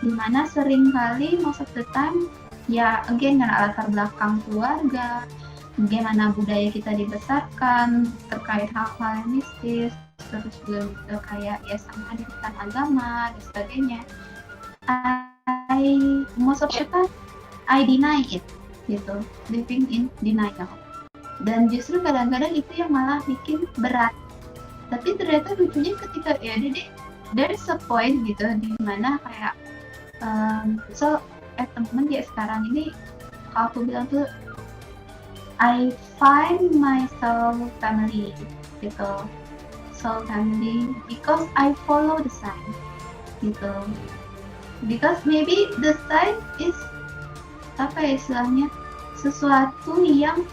dimana sering kali most of the time ya again karena latar belakang keluarga, bagaimana budaya kita dibesarkan terkait hal-hal yang mistis, terus belum itu kayak ya sama pendidikan agama dan sebagainya, I most of the time I deny it gitu, living in denial. Dan justru kadang-kadang itu yang malah bikin berat Tapi ternyata lucunya ketika ya there's a point gitu di mana kayak temen ya sekarang ini kalau aku bilang tuh I find myself family gitu, soul family because I follow the sign gitu, because maybe the sign is apa ya istilahnya, sesuatu yang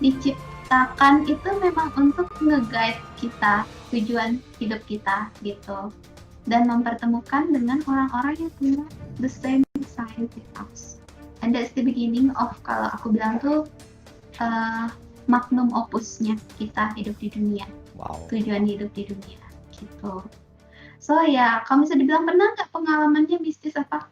diciptakan itu memang untuk nge-guide kita tujuan hidup kita gitu, dan mempertemukan dengan orang-orang yang punya the same sign with us, and that's the beginning of, kalau aku bilang tuh magnum opusnya kita hidup di dunia. Wow. Tujuan hidup di dunia gitu. So ya, kalau misalnya dibilang pernah nggak pengalamannya mistis apa,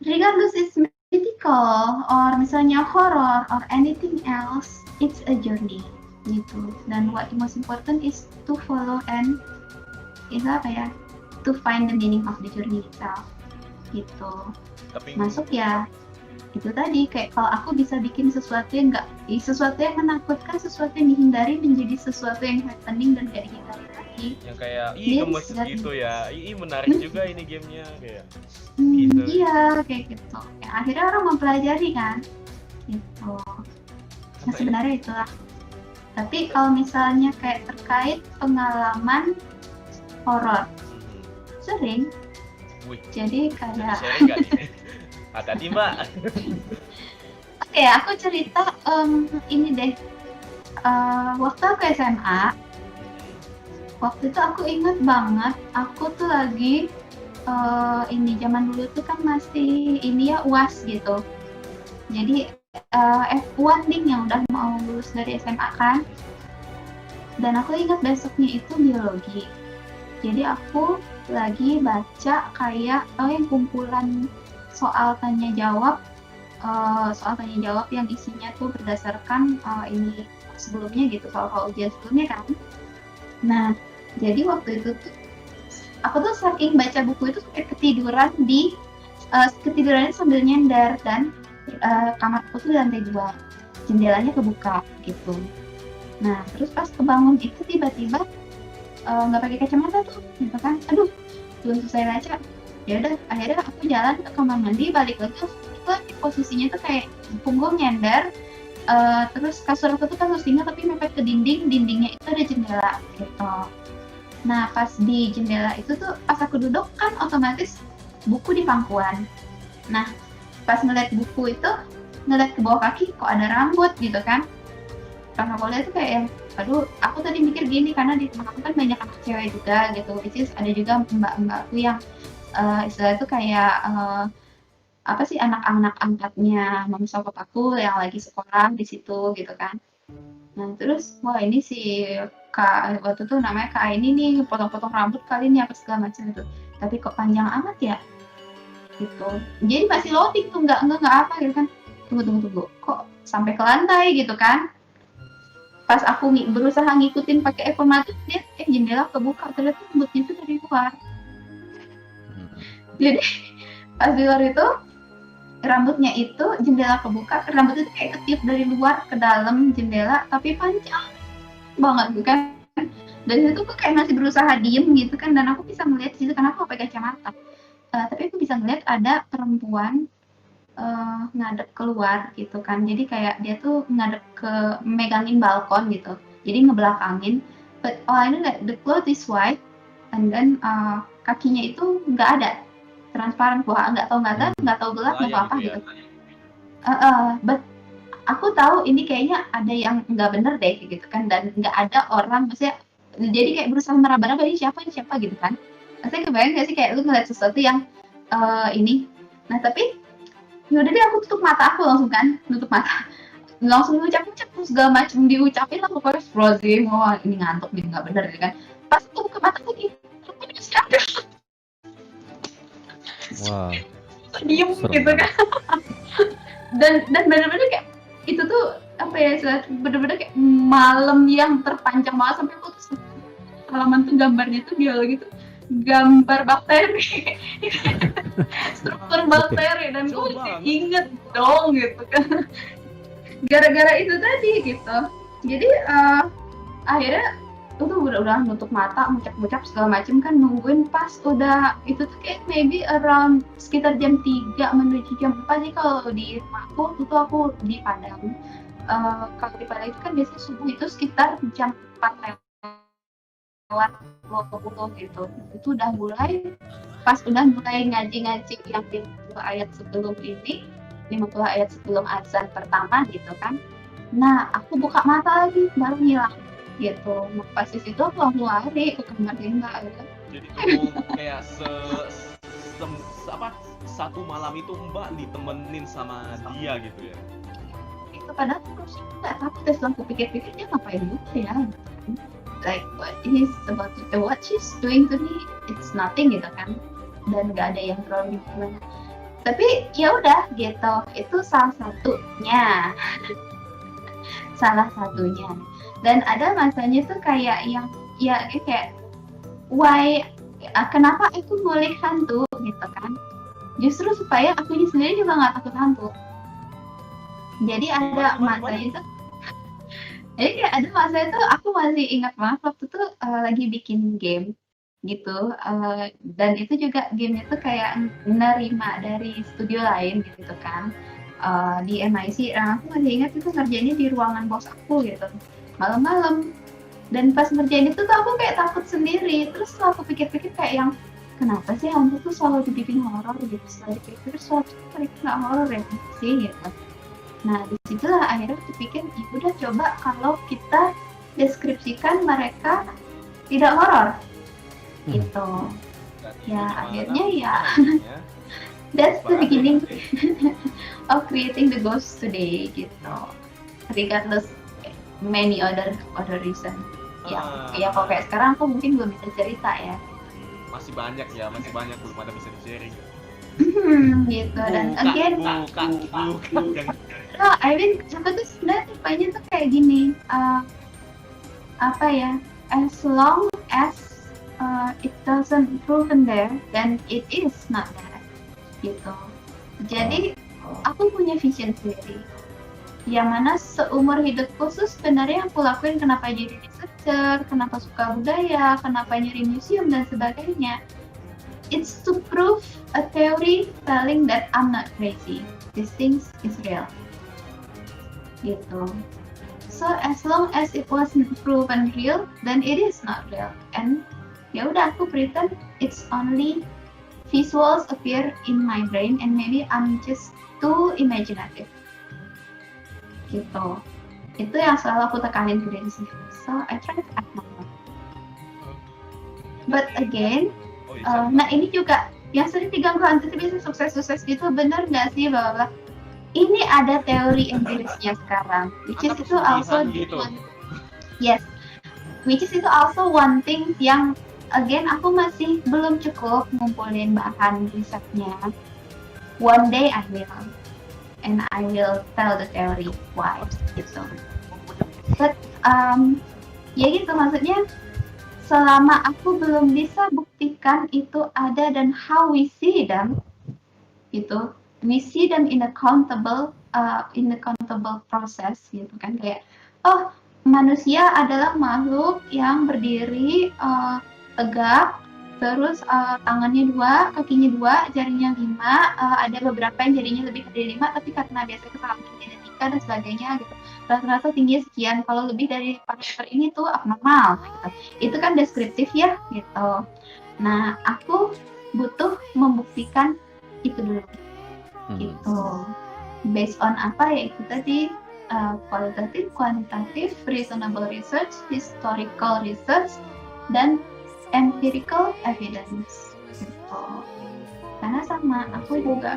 regardless it's mythical or misalnya horror or anything else, it's a journey gitu. Dan what the most important is to follow and itu apa ya, to find the meaning of the journey itself gitu. Tapi Masuk ya itu tadi, kayak kalau aku bisa bikin sesuatu yang menakutkan, sesuatu yang dihindari menjadi sesuatu yang happening dan gak dihindari lagi. yang kayak Yes, gemes that gitu ya. Menarik juga ini gamenya kayak. Iya kayak gitu. Ya, akhirnya orang mempelajari kan gitu. Nah sebenarnya itulah. Tapi kalau misalnya kayak terkait pengalaman horor, sering. Wih, Jadi kayak sharing nggak nih? Hati-hati Mbak. Oke, aku cerita ini deh. Waktu aku SMA, waktu itu aku inget banget, aku tuh lagi ini zaman dulu tuh kan masih ini ya UAS gitu. Jadi F1 nih yang udah mau lulus dari SMA kan. Dan aku ingat besoknya itu biologi. Jadi aku lagi baca kayak yang kumpulan soal tanya jawab yang isinya tuh berdasarkan ini sebelumnya gitu, soal ujian sebelumnya kan. Nah jadi waktu itu tuh aku tuh saking baca buku itu sampai ketidurannya sambil nyender, dan kamar aku tuh di lantai 2, jendelanya kebuka gitu. Nah terus pas kebangun itu tiba-tiba nggak pakai kacamata tuh gitu kan, aduh belum selesai baca, ya udah akhirnya aku jalan ke kamar mandi, balik lagi posisinya tuh kayak punggung nyender, terus kasur aku tuh kan lusinga tapi mepet ke dindingnya itu ada jendela gitu. Nah pas di jendela itu tuh pas aku duduk kan otomatis buku di pangkuan. Nah pas ngeliat buku itu, ngeliat ke bawah kaki kok ada rambut gitu kan. Pas aku lihat tuh kayak yang aduh, aku tadi mikir gini karena di tempat aku kan banyak anak cewek juga gitu, which is ada juga mbak-mbakku yang istilah itu kayak apa sih, anak-anak angkatnya mama sama papaku yang lagi sekolah di situ gitu kan. Nah terus wah ini si kak waktu itu namanya kak ini nih potong-potong rambut kali ini apa segala macam itu, tapi kok panjang amat ya gitu. Jadi masih loading tuh, nggak apa gitu kan, tunggu kok sampai ke lantai gitu kan. Pas aku berusaha ngikutin pakai earphone, lihat jendela kebuka, ternyata rambutnya itu dari luar. Jadi pas di luar itu rambutnya itu jendela kebuka, rambutnya itu kayak ketiup dari luar ke dalam jendela, tapi panjang banget bukan. Dan itu tuh kayak masih berusaha diem gitu kan, dan aku bisa melihat situ karena aku pakai kacamata. Tapi aku bisa melihat ada perempuan ngadep keluar gitu kan, jadi kayak dia tuh ngadep ke megangin balkon gitu, jadi ngebelakangin, but I know that the cloth is white and then kakinya itu nggak ada, transparan, wah nggak tahu gelap nggak tahu apa gitu. But aku tahu ini kayaknya ada yang nggak bener deh gitu kan, dan nggak ada orang, maksudnya jadi kayak berusaha meraba-raba ini siapa gitu kan. Maksudnya kebayang nggak sih kayak lu ngeliat sesuatu yang ini, nah tapi yaudah deh aku tutup mata aku langsung kan, langsung ngucap-ngucap segala macam diucapin lah pokoknya frozen, wah ini ngantuk nih nggak bener gitu kan. Pas aku buka mata lagi, aku masih ada. Wah. Diem gitu kan. dan bener-bener kayak itu tuh apa ya, bener-bener kayak malam yang terpanjang banget, sampai aku tuh halaman tuh gambarnya tuh biologi tuh gambar bakteri, struktur bakteri, dan gue masih inget dong gitu kan, gara-gara itu tadi gitu. Jadi akhirnya itu udah nutup mata, ngucap-ngucap segala macem kan, nungguin pas udah itu tuh kayak maybe around sekitar jam 3 menuju jam 4 sih kalau di rumahku. Itu aku di Padang. Kalau di Padang itu kan biasanya subuh itu sekitar jam 4 lewat 20 gitu. Itu udah mulai, pas udah mulai ngaji-ngaji yang 50 ayat sebelum ini, 50 ayat sebelum azan pertama gitu kan. Nah, aku buka mata lagi, baru ngilang gitu. Nah, pas di situ aku langsung lari ke kamar Dinda gitu. Jadi kamu kayak apa, satu malam itu Mbak ditemenin sama dia gitu ya. Itu padahal terus nggak takut, terus aku pikir-pikir dia ngapain juga ya gitu kan. Like what she's doing to me, it's nothing gitu kan. Dan nggak ada yang terlalu gimana. Tapi ya udah gitu, itu salah satunya. Salah satunya. Dan ada masanya tuh kayak yang ya kayak why kenapa aku ngulik hantu gitu kan, justru supaya aku sendiri juga nggak takut hantu. Jadi ada masanya tuh jadi kayak ada masanya tuh aku masih ingat banget waktu tuh lagi bikin game gitu, dan itu juga gamenya tuh kayak nerima dari studio lain gitu kan, di MIC. Nah, aku masih ingat itu ngerjainnya di ruangan bos aku gitu, malam-malam. Dan pas ngerjain itu tuh aku kayak takut sendiri. Terus setelah aku pikir-pikir kayak yang kenapa sih hantu tuh selalu dibikin horor gitu. Setelah dipikir suatu mereka nggak horor ya sih gitu. Nah disitulah akhirnya aku pikir ya udah coba kalau kita deskripsikan mereka tidak horor gitu. Ya akhirnya ya that's the beginning of creating the ghost today gitu. Regardless many other reason. Ya kok kayak sekarang aku mungkin belum bisa cerita ya. Masih banyak belum ada bisa di-sharing. Gitu. Dan again I mean aku tuh sebenarnya tipenya tuh kayak gini, apa ya, as long as it doesn't proven there, then it is not there gitu. Jadi aku punya vision sendiri yang mana seumur hidupku tuh sebenarnya aku lakuin, kenapa jadi researcher, kenapa suka budaya, kenapa nyari museum dan sebagainya, it's to prove a theory telling that I'm not crazy, these things is real gitu. So as long as it wasn't proven real, then it is not real. And ya udah aku pretend it's only visuals appear in my brain and maybe I'm just too imaginative gitu. Itu yang selalu aku tekanin ke diri sendiri. So I try to act normal. But again, nah ini juga yang sering diganggu hantu itu bisa sukses gitu, bener nggak sih bahwa ini ada teori empirisnya sekarang, which is itu also yes, which is itu also one thing yang again aku masih belum cukup ngumpulin bahan risetnya. One day I will, and I will tell the theory why gitu. But ya gitu, maksudnya selama aku belum bisa buktikan itu ada dan how we see them gitu, we see them in a countable process gitu kan, kayak oh manusia adalah makhluk yang berdiri tegak, terus tangannya 2, kakinya 2, jarinya 5, ada beberapa yang jarinya lebih dari 5 tapi karena biasa kesalahan genetika dan sebagainya gitu, rata-rata tingginya sekian, kalau lebih dari parameter ini tuh abnormal gitu. Itu kan deskriptif ya gitu. Nah aku butuh membuktikan itu dulu gitu, based on apa ya itu tadi, kualitatif, kuantitatif, reasonable research, historical research, dan empirical evidence gitu. Karena sama aku juga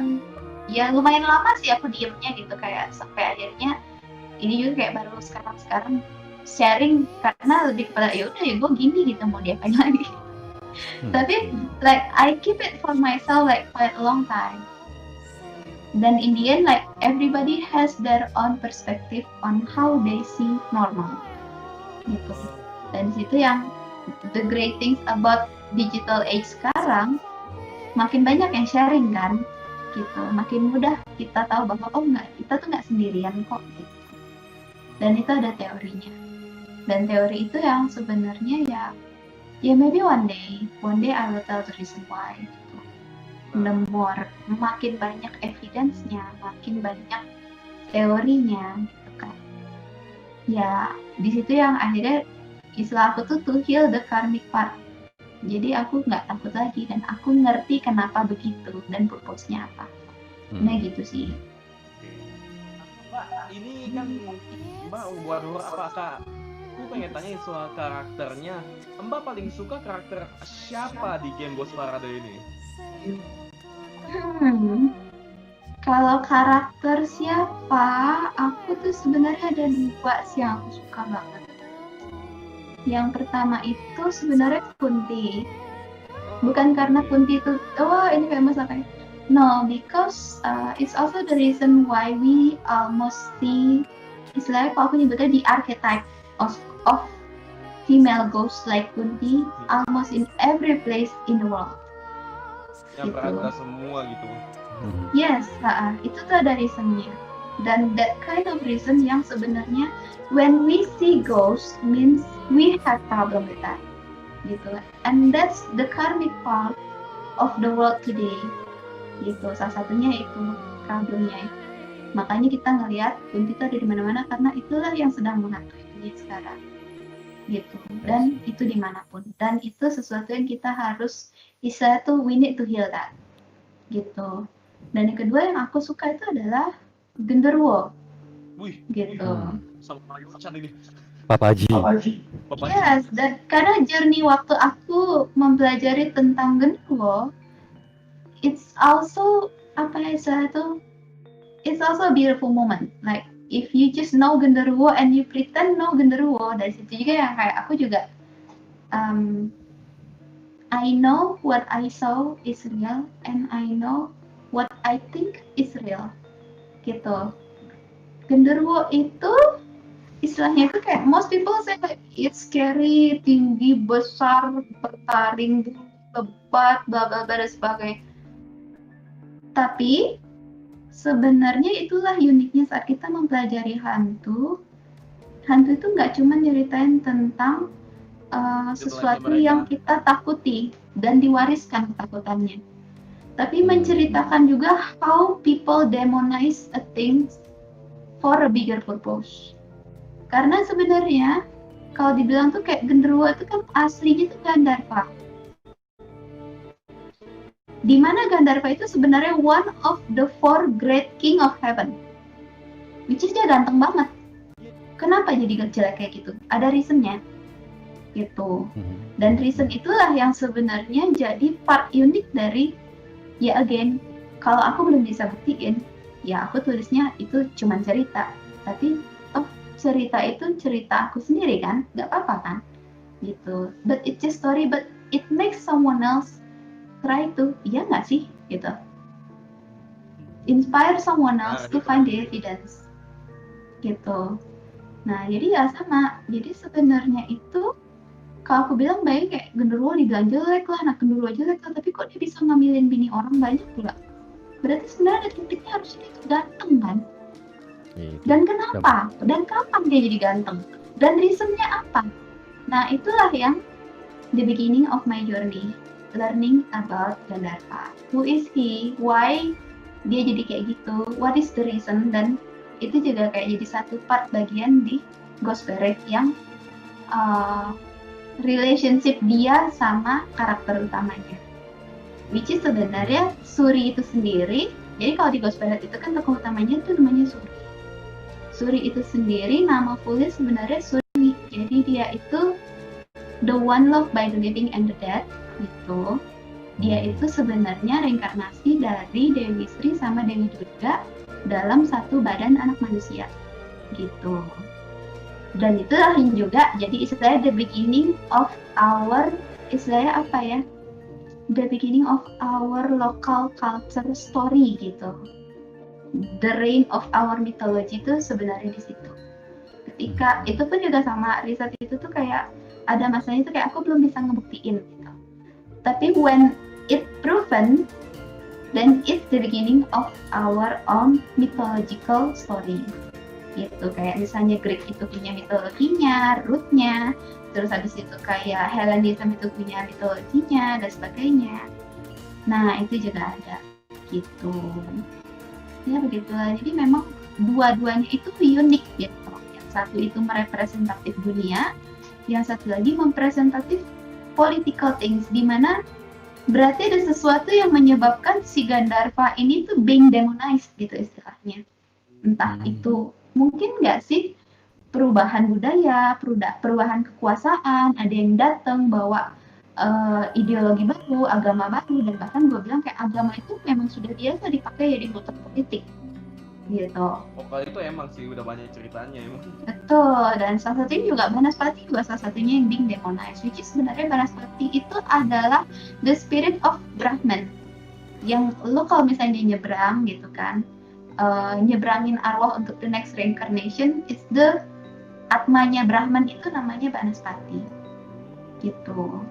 ya lumayan lama sih aku diemnya gitu, kayak sampai akhirnya ini juga kayak baru sekarang sharing, karena lebih kepada ya udah ya gue gini gitu, mau diapain lagi. Tapi like I keep it for myself like quite a long time. Dan in the end, like everybody has their own perspective on how they see normal, gitu. Dan situ yang the great things about digital age sekarang, makin banyak yang sharing kan, gitu. Makin mudah kita tahu bahwa oh enggak, kita tuh nggak sendirian kok, gitu. Dan itu ada teorinya. Dan teori itu yang sebenarnya ya maybe one day I will tell the reason why gitu. The more makin banyak evidence-nya, makin banyak teorinya gitu kan. Ya di situ yang akhirnya istilah aku tuh to heal the karmic part. Jadi aku nggak takut lagi dan aku ngerti kenapa begitu dan purpose-nya apa. Nah gitu sih. Mbak, ini kan Mbak buat horor apa Kak? Aku pengen tanya soal karakternya. Mbak paling suka karakter siapa di game Ghost Parade ini? Kalau karakter siapa, aku tuh sebenarnya ada 2 sih yang aku suka banget. Yang pertama itu sebenarnya Kunti. Bukan karena Kunti itu, ini famous apa ya? No, because it's also the reason why we almost see, istilahnya kalau aku nyebutnya the archetype of female ghosts like Kunti almost in every place in the world. Yang Gitu. berada semua gitu. Yes, itu tuh ada reasonnya. Dan that kind of reason yang sebenarnya when we see ghosts means we have problem with that, gitu. And that's the karmic part of the world today, gitu. Salah satunya itu problemnya. Makanya kita ngelihat Kunti itu ada di mana-mana karena itulah yang sedang menghantui dunia sekarang, gitu. Dan itu dimanapun. Dan itu sesuatu yang kita harus istilah tuh we need to heal that, gitu. Dan yang kedua yang aku suka itu adalah Genderuwo. Wih, gitu. sama pacar ini. Papaji. Yes, dan karena journey waktu aku mempelajari tentang Genderuwo, it's also it's also a beautiful moment. Like if you just know Genderuwo and you pretend know Genderuwo, dari situ juga yang kayak aku juga I know what I saw is real and I know what I think is real. Gitu. Genderuwo itu istilahnya itu kayak most people say like it's scary, tinggi, besar, bertaring, lebat, bla bla bla dan sebagainya. Tapi sebenarnya itulah uniknya saat kita mempelajari hantu. Hantu itu nggak cuma nyeritain tentang sesuatu yang kita takuti dan diwariskan ketakutannya, tapi menceritakan juga how people demonize a thing for a bigger purpose. Karena sebenarnya kalau dibilang tuh kayak Genderuwo itu kan aslinya tuh Gandharva. Dimana Gandharva itu sebenarnya one of the 4 great king of heaven. Which is dia ganteng banget. Kenapa jadi jelek kayak gitu? Ada reasonnya. Gitu. Dan reason itulah yang sebenarnya jadi part unik dari, ya again, kalau aku belum bisa buktiin, ya aku tulisnya itu cuma cerita. Tapi cerita itu cerita aku sendiri kan, nggak apa-apa kan, gitu. But it's just story, but it makes someone else try to, iya nggak sih, gitu. Inspire someone else to find the evidence, gitu. Nah, jadi ya sama. Jadi sebenarnya itu, kalau aku bilang baik kayak Genderuwo dibilang jelek lah, nah Genderuwo jelek lah, tapi kok dia bisa ngambilin bini orang banyak pula? Berarti sebenarnya ada titiknya harusnya dia ganteng kan? Dan kenapa? Dan kapan dia jadi ganteng? Dan reasonnya apa? Nah, itulah yang the beginning of my journey, learning about Gandharva. Who is he? Why dia jadi kayak gitu? What is the reason? Dan itu juga kayak jadi satu part bagian di Ghost Parade yang relationship dia sama karakter utamanya. Which is sebenarnya Suri itu sendiri. Jadi kalau di Ghost Parade itu kan tokoh utamanya itu namanya Suri. Suri itu sendiri nama fullnya sebenarnya Suri. Jadi dia itu the one loved by the living and the dead gitu. Dia itu sebenarnya reinkarnasi dari Dewi Sri sama Dewi Durga dalam satu badan anak manusia gitu. Dan itulah yang juga jadi istilahnya the beginning of our, istilahnya apa ya, the beginning of our local culture story gitu. The reign of our mythology itu sebenarnya di situ. Ketika itu pun juga sama, riset itu tuh kayak ada masanya itu kayak aku belum bisa ngebuktiin gitu. Tapi when it proven, then it's the beginning of our own mythological story gitu. Kayak misalnya Greek itu punya mitologinya, rootnya, terus habis itu kayak Hellenism itu punya mitologinya dan sebagainya. Nah itu juga ada gitu. Ya begitulah. Jadi memang dua-duanya itu unik gitu. Yang satu itu merepresentatif dunia, yang satu lagi mempresentatif political things, di mana berarti ada sesuatu yang menyebabkan si Gandharva ini tuh being demonized gitu istilahnya. Entah itu mungkin nggak sih perubahan budaya, perubahan kekuasaan, ada yang datang bawa ideologi baru, agama baru, dan bahkan gue bilang kayak agama itu memang sudah biasa dipakai jadi motor politik gitu. Oh, kalau itu emang sih udah banyak ceritanya emang. Betul, dan salah satunya juga Banaspati juga salah satunya yang being demonized, which is sebenarnya Banaspati itu adalah the spirit of Brahman, yang lo kalau misalnya nyebrang gitu kan, nyebrangin arwah untuk the next reincarnation, it's the atmanya Brahman itu namanya Banaspati gitu.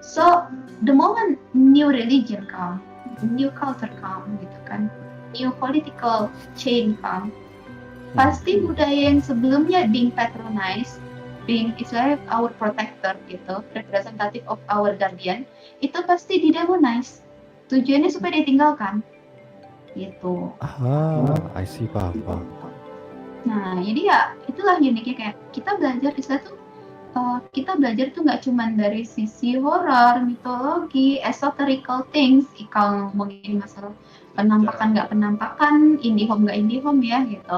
So the moment new religion come, new culture come gitu kan, new political change come, pasti budaya yang sebelumnya being patronized, being istilahnya our protector gitu, representative of our guardian, itu pasti didemonize. Tujuannya supaya ditinggalkan gitu. I see, paham. Nah, jadi ya itulah uniknya, kayak kita belajar istilah tuh, kita belajar tuh nggak cuma dari sisi horor, mitologi, esoterical things, kalau ngomongin masalah penampakan nggak penampakan, IndiHome nggak IndiHome ya gitu.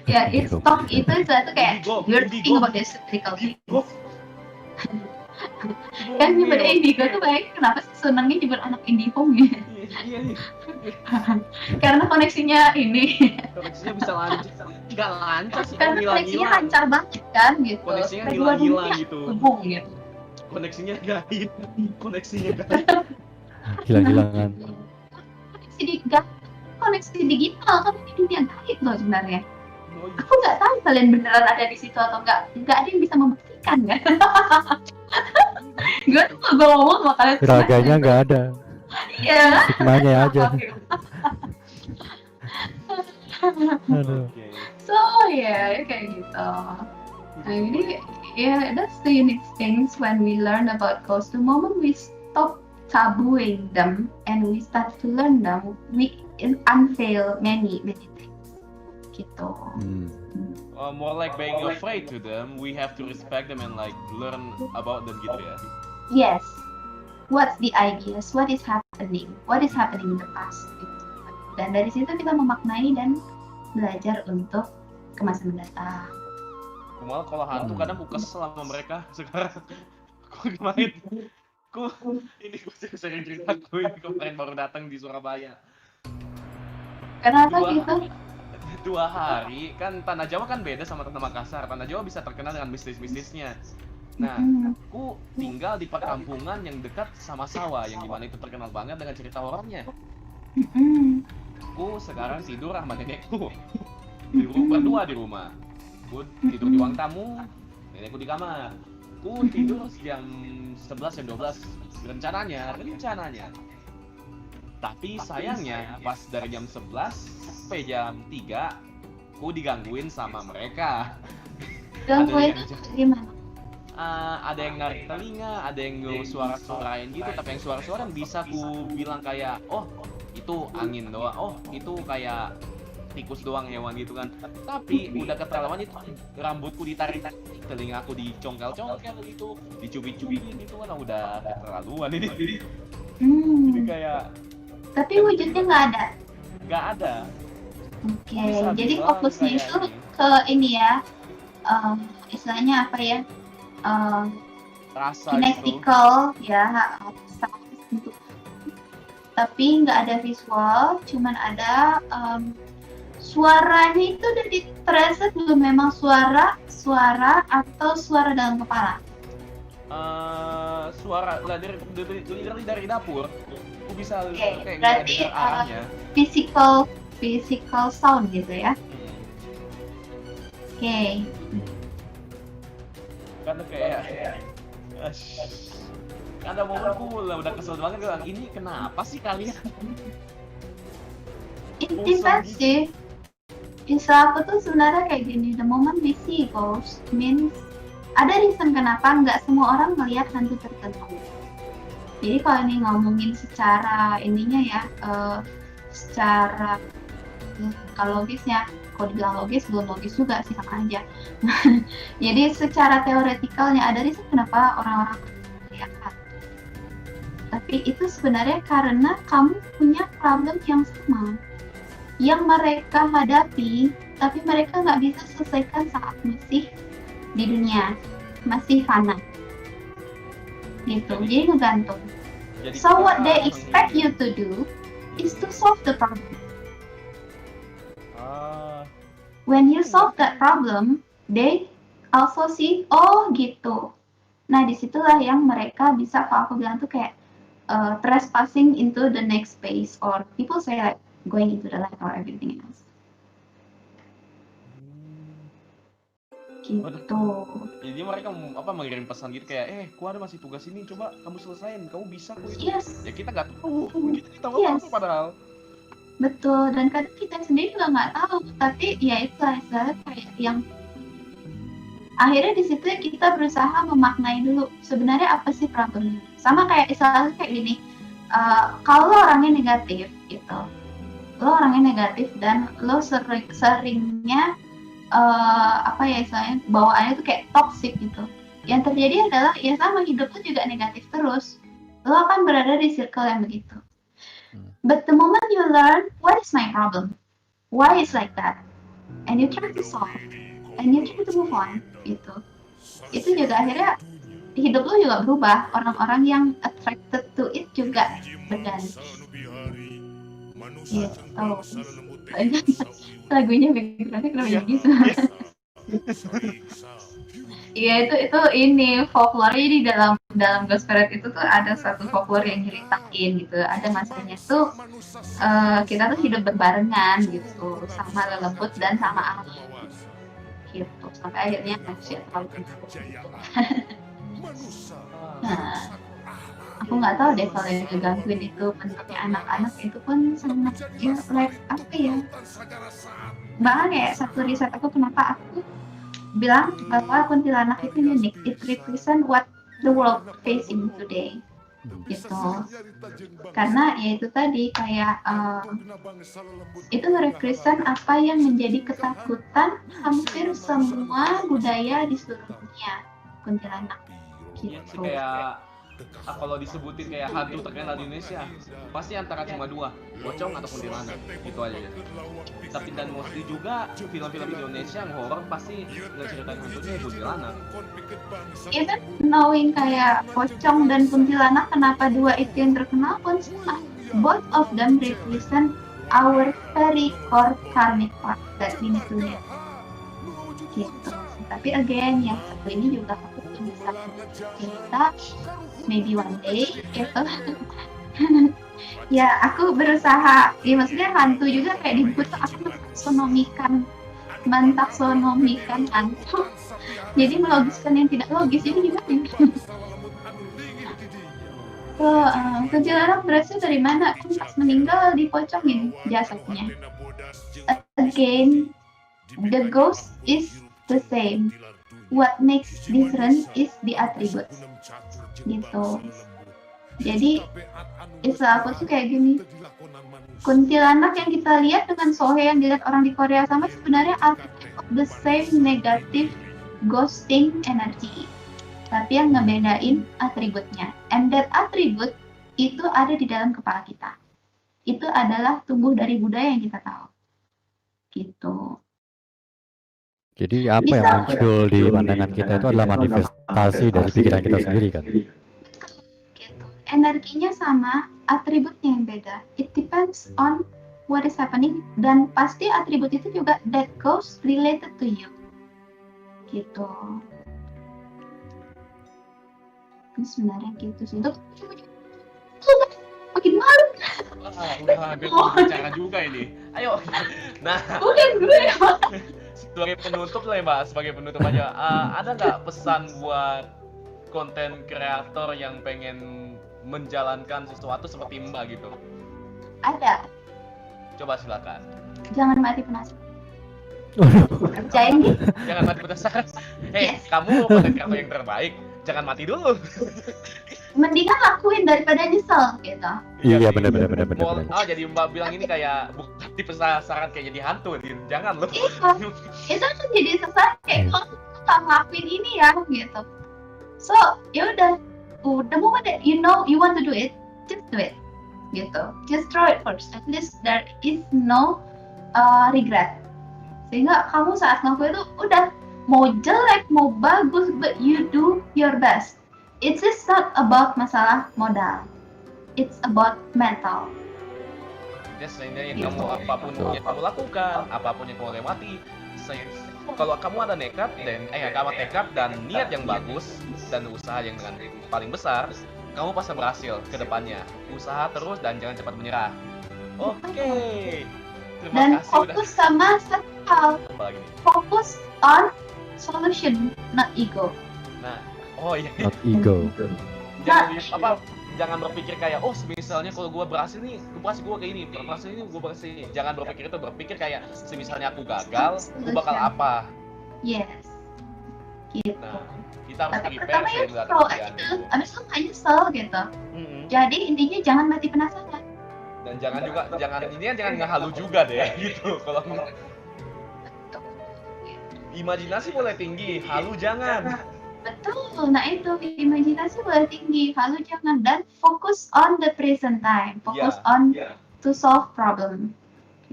Ya, it's talk itu satu kayak you're thinking about the esoterical things. Kan nyebutnya Indigo tuh kayak kenapa sih senangnya nyebut anak IndiHome ya? Iya. Karena koneksinya ini. Koneksinya bisa lancar. Nggak lancar sih, Karena koneksinya lancar banget kan gitu. Koneksinya Kayak hilang-hilang dua gitu. hubung gitu. Koneksinya gaib. Hilang-hilangan. Koneksi digital kan ini dunia gaib loh sebenarnya. Oh, iya. Aku nggak tahu kalian beneran ada di situ atau nggak ada yang bisa membuktikan kan. Gue tuh kalau gue ngomong sama kalian Raganya nggak ada, ya. hikmahnya aja. Aduh. Oke. So ya kayak gitu. Nah jadi ya that's the unique things when we learn about ghosts. The moment we stop tabooing them and we start to learn them, we unveil many things gitu. More like being afraid to them, we have to respect them and like learn about them gitu ya. Yes. What's the ideas? What is happening? What is happening in the past? Gitu. Dan dari situ kita memaknai dan belajar untuk ke masa mendatang. Malah kalau hantu kadang aku kesel sama mereka sekarang. Aku kemarin, ini gue sering cerita gue ini kemarin baru datang di Surabaya. Kenapa gitu? 2 hari kan Tanah Jawa kan beda sama Tanah Makassar. Tanah Jawa bisa terkenal dengan bisnis-bisnisnya. Nah, aku tinggal di perkampungan yang dekat sama sawah, yang dimana itu terkenal banget dengan cerita horornya. Aku sekarang tidur sama nenekku berdua di rumah. Aku tidur di ruang tamu, nenekku di kamar. Aku tidur jam 11 jam 12 rencananya. Tapi sayangnya pas dari jam 11 sampai jam 3 aku digangguin sama mereka. Gangguin gimana? Ada yang narik telinga, ada yang suara-suarain gitu, tapi yang suara-suara bisa ku bilang kayak, oh itu angin doang, oh itu kayak tikus doang hewan gitu kan. Tapi udah keterlaluan itu, rambutku ditarik, telinga aku dicongkel-congkel gitu, dicubit-cubitin gitu kan, udah keterlaluan ini. Jadi kayak tapi wujudnya nggak ada. Nggak ada. Oke, jadi fokusnya itu ke ini ya, istilahnya apa ya? Rasa kinetical gitu. Ya, gitu. Tapi nggak ada visual, cuman ada suaranya itu udah di-preset belum, memang suara atau suara dalam kepala? Suara lah dari dapur. Aku bisa kayak berarti arahnya. Physical sound gitu ya. Oke. Karena kayak ada momenku lah udah kesel banget bilang, ini kenapa sih kalian? It depends sih. Istilah aku tuh sebenarnya kayak gini, the moment we see ghost means ada reason kenapa nggak semua orang melihat hantu tertentu. Jadi kalau ini ngomongin secara ininya ya, secara kalau logisnya, kalau dibilang logis belum logis juga sih, sama aja. Jadi secara teoretikalnya ada reason kenapa orang-orang melihat hantu. Tapi itu sebenarnya karena kamu punya problem yang sama yang mereka hadapi, tapi mereka nggak bisa selesaikan saat masih di dunia, masih fana gitu. Jadi ngegantung. Jadi So what kita they expect you to do is to solve the problem. When you solve that problem, they also see, oh gitu. Nah disitulah yang mereka bisa, kalau aku bilang tuh kayak trespassing into the next space, or people say like going into the light or everything else. Gitu. Jadi mereka mengirim pesan gitu kayak, ku ada masih tugas ini, coba kamu selesain, kamu bisa kok itu. Yes. Ya kita nggak tahu, kita tahu Yes. apa padahal. Betul, dan kadang kita sendiri juga nggak tahu, tapi ya itu kayak yang akhirnya di situ kita berusaha memaknai dulu sebenarnya apa sih problemnya. Sama kayak istilahnya kayak gini, kalau lo orangnya negatif gitu, lo orangnya negatif dan lo seringnya istilahnya bawaannya tuh kayak toxic gitu. Yang terjadi adalah ya sama, hidup lo juga negatif terus, lo akan berada di circle yang begitu. But the moment you learn what is my problem, why it's like that, and you try to solve, and you try to move on, itu juga akhirnya hidup lo juga berubah. Orang-orang yang attracted to it juga berganti. Gitu. Lagunya backgroundnya kenapa gitu? Iya itu ini folklore. Jadi dalam Ghost Parade itu tuh ada satu folklore yang nyeritain gitu. Ada masanya tuh kita tuh hidup berbarengan gitu sama lelembut dan sama alam gitu, sampai akhirnya manusia terlalu nah, aku nggak tahu deh kalau yang ngegangguin itu bentuknya anak-anak itu pun sangat ya like apa ya, bahkan ya satu riset aku kenapa aku bilang bahwa kuntilanak itu unik, it represent what the world facing today gitu. Karena ya itu tadi kayak itu merepresent apa yang menjadi ketakutan hampir semua budaya di seluruh dunia, kuntilanak gitu. Kayak kalau disebutin kayak hantu terkenal di Indonesia pasti antara cuma dua, pocong atau kuntilanak, gitu aja ya. Tapi dan mostly juga film-film Indonesia yang horor pasti ngeceritain hantunya kuntilanak. Even knowing kayak pocong dan kuntilanak kenapa dua itu yang terkenal pun sama, both of them represent our very core karmic part that we need to live gitu. Tapi again yang satu ini juga aku belum bisa cerita, maybe one day gitu. Ya aku berusaha, ya maksudnya hantu juga kayak di buku tuh aku mentaksonomikan hantu jadi melogiskan yang tidak logis. Jadi gimana? Kuntilanak berasal dari mana? Kan pas meninggal dipocongin jasadnya. Again, the ghost is the same. What makes different is the attributes gitu. Jadi istilah aku tuh kayak gini, kuntilanak yang kita lihat dengan sohe yang dilihat orang di Korea sama sebenarnya archetype of the same negative ghosting energy, tapi yang ngebedain atributnya, and that attribute itu ada di dalam kepala kita. Itu adalah tumbuh dari budaya yang kita tahu gitu. Jadi apa yang muncul di pandangan kita itu adalah manifestasi dari pikiran kita sendiri kan? Gitu. Energinya sama, atributnya yang beda. It depends on what is happening, dan pasti atribut itu juga that goes related to you. Gitu. Ini sebenarnya gitu sih. Untuk makin malu. Udah bicara juga ini. Ayo. Nah. Bukan gue. Sebagai penutup lah ya Mbak, sebagai penutup aja, ada nggak pesan buat konten kreator yang pengen menjalankan sesuatu seperti Mbak gitu? Ada. Coba silakan. Jangan mati penasaran. Kerjain gitu. Jangan mati penasaran. Hei, Yes. kamu pendekar yang terbaik. Jangan mati dulu. Mendingan lakuin daripada nyesel gitu. Iya, sih. benar. Jadi Mbak bilang ini kayak bukan tipe sasaran kayak jadi hantu, Din. Jangan loh. Iya, itu kan jadi sesat kayak kalau nggak ngelakuin ini ya gitu. So ya udah, the moment that you know you want to do it, just do it gitu. Just try it first. At least there is no regret. Sehingga kamu saat ngelakuin itu udah mau jelek mau bagus, but you do your best. It's just not about masalah modal. It's about mental. Just yang kamu apapun yang kamu lakukan, apapun yang kamu lewati, kalau kamu ada nekat dan niat yang bagus dan usaha yang dengan paling besar, kamu pasti berhasil ke depannya. Usaha terus dan jangan cepat menyerah. Oke. Terima Dan kasih fokus sama satu hal. Apa lagi nih? Fokus on solution, not ego. Nah, oh iya. Not ego. Jangan berpikir kayak misalnya kalau gue berhasil nih, gue kayak ini, berhasil ini gue berhasil ini. Jangan berpikir itu, berpikir kayak misalnya aku gagal, gue bakal apa? Yes. Gitu. Nah, kita harus Tapi prepare pertama ya sebelum ada slow kejadian aja, itu. abis itu nggak nyesel gitu. Jadi intinya jangan mati penasaran. Dan jangan ngehalu juga deh gitu. Kalau imajinasi boleh tinggi, halu jangan. Betul, nah itu imajinasi boleh tinggi, lalu jangan, dan fokus on the present time, fokus on to solve problem,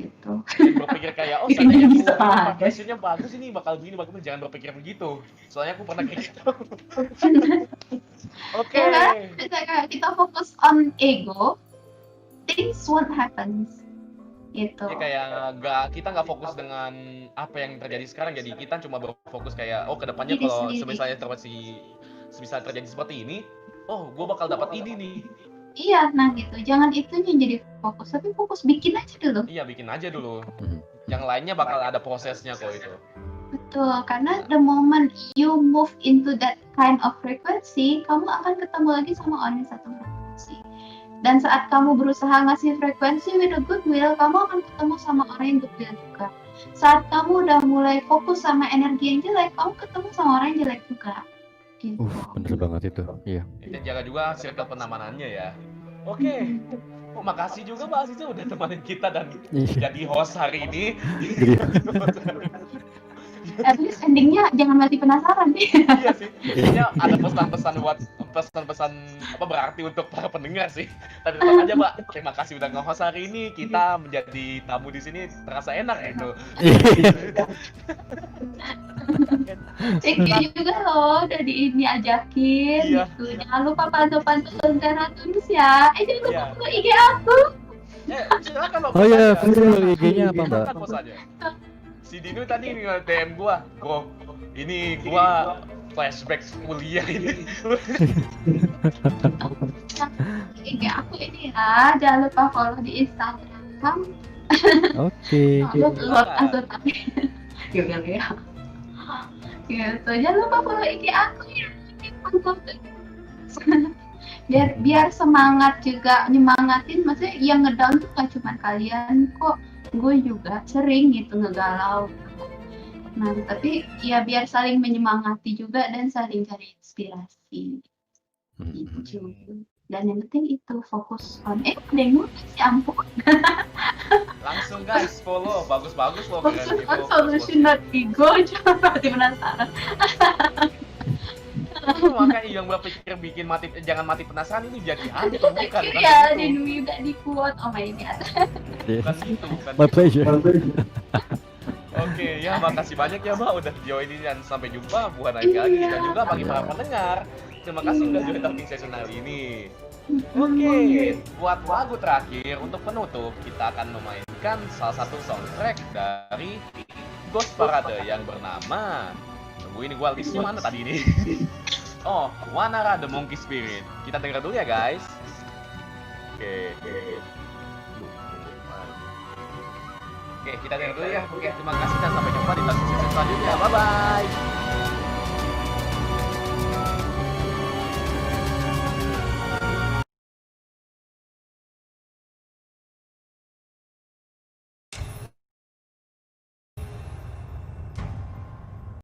gitu. Berpikir kayak Ini bisa seandainya ada. passionnya bagus ini bakal begini, jangan berpikir begitu. Soalnya aku pernah kayak gitu. Oke. Ya kan? Kayak kita fokus on ego, things won't happen, gitu. Ya kayak kita nggak fokus dengan apa yang terjadi sekarang, jadi kita cuma berfokus kayak kedepannya Diri kalau sendiri. misalnya terjadi seperti ini, gue bakal dapat ini nih. Iya, nah gitu, jangan itunya jadi fokus, tapi fokus bikin aja dulu. Iya, bikin aja dulu. Mhm. Yang lainnya bakal ada prosesnya kok itu. Betul, karena the moment you move into that kind of frequency, kamu akan ketemu lagi sama orang yang satu frekuensi. Dan saat kamu berusaha ngasih frekuensi with a goodwill, kamu akan ketemu sama orang yang goodwill juga. Saat kamu udah mulai fokus sama energi yang jelek, kamu ketemu sama orang yang jelek juga. Gitu. Bener banget itu. Iya. Kita jaga juga circle penamanannya ya. Oke. Makasih juga Mbak Aziza udah temanin kita dan Iya. jadi host hari ini. At least endingnya jangan mati penasaran deh. Iya sih. Kayaknya ada pesan-pesan berarti untuk para pendengar sih. Tapi tetap aja Mbak, terima kasih udah nge-host hari ini. Kita menjadi tamu di sini terasa enak gitu. Thank you juga loh udah ini ajakin. Iya. Gitu. Jangan lupa pantau-pantau Lentera Tulis ya. Jangan lupa Iya. follow IG aku. Silakan Mbak. Oh iya, post aja. follow IG-nya apa, Mbak? Silakan post aja. Si Dino tadi DM gua, bro, ini gua flashback kuliah ini. IG aku ini ya. Jangan lupa follow di Instagram. Oke. Luar asutan. Gimana ya? Gitu. Jangan lupa follow IG aku ya. biar semangat juga, nyemangatin. Maksudnya yang ngedown tuh gak cuma kalian kok, gue juga sering gitu ngegalau. Nah tapi ya biar saling menyemangati juga dan saling cari inspirasi gitu. Dan yang penting itu fokus on ada yang nulis ya ampun. Langsung guys follow, bagus-bagus loh Fokus keren on solution not ego. Jangan mati penasaran. Makanya yang berpikir jangan mati penasaran ini jadi hantu bukan Ya, gitu. Dinwi udah di quote. Oh my god. Bukan gitu, bukan My gitu. pleasure. Oke, ya makasih banyak ya Mbak udah join ini dan sampai jumpa buat lagi lagi dan juga bagi para pendengar. Terima kasih udah join talking session hari ini. Oke, buat lagu terakhir untuk penutup kita akan memainkan salah satu soundtrack dari Ghost Parade yang bernama ini gua listnya mana tadi ini? Wanara the Monkey Spirit. Kita dengar dulu ya guys. Oke, kita dengar dulu ya. Oke, terima kasih dan sampai jumpa di talking session selanjutnya. Bye bye.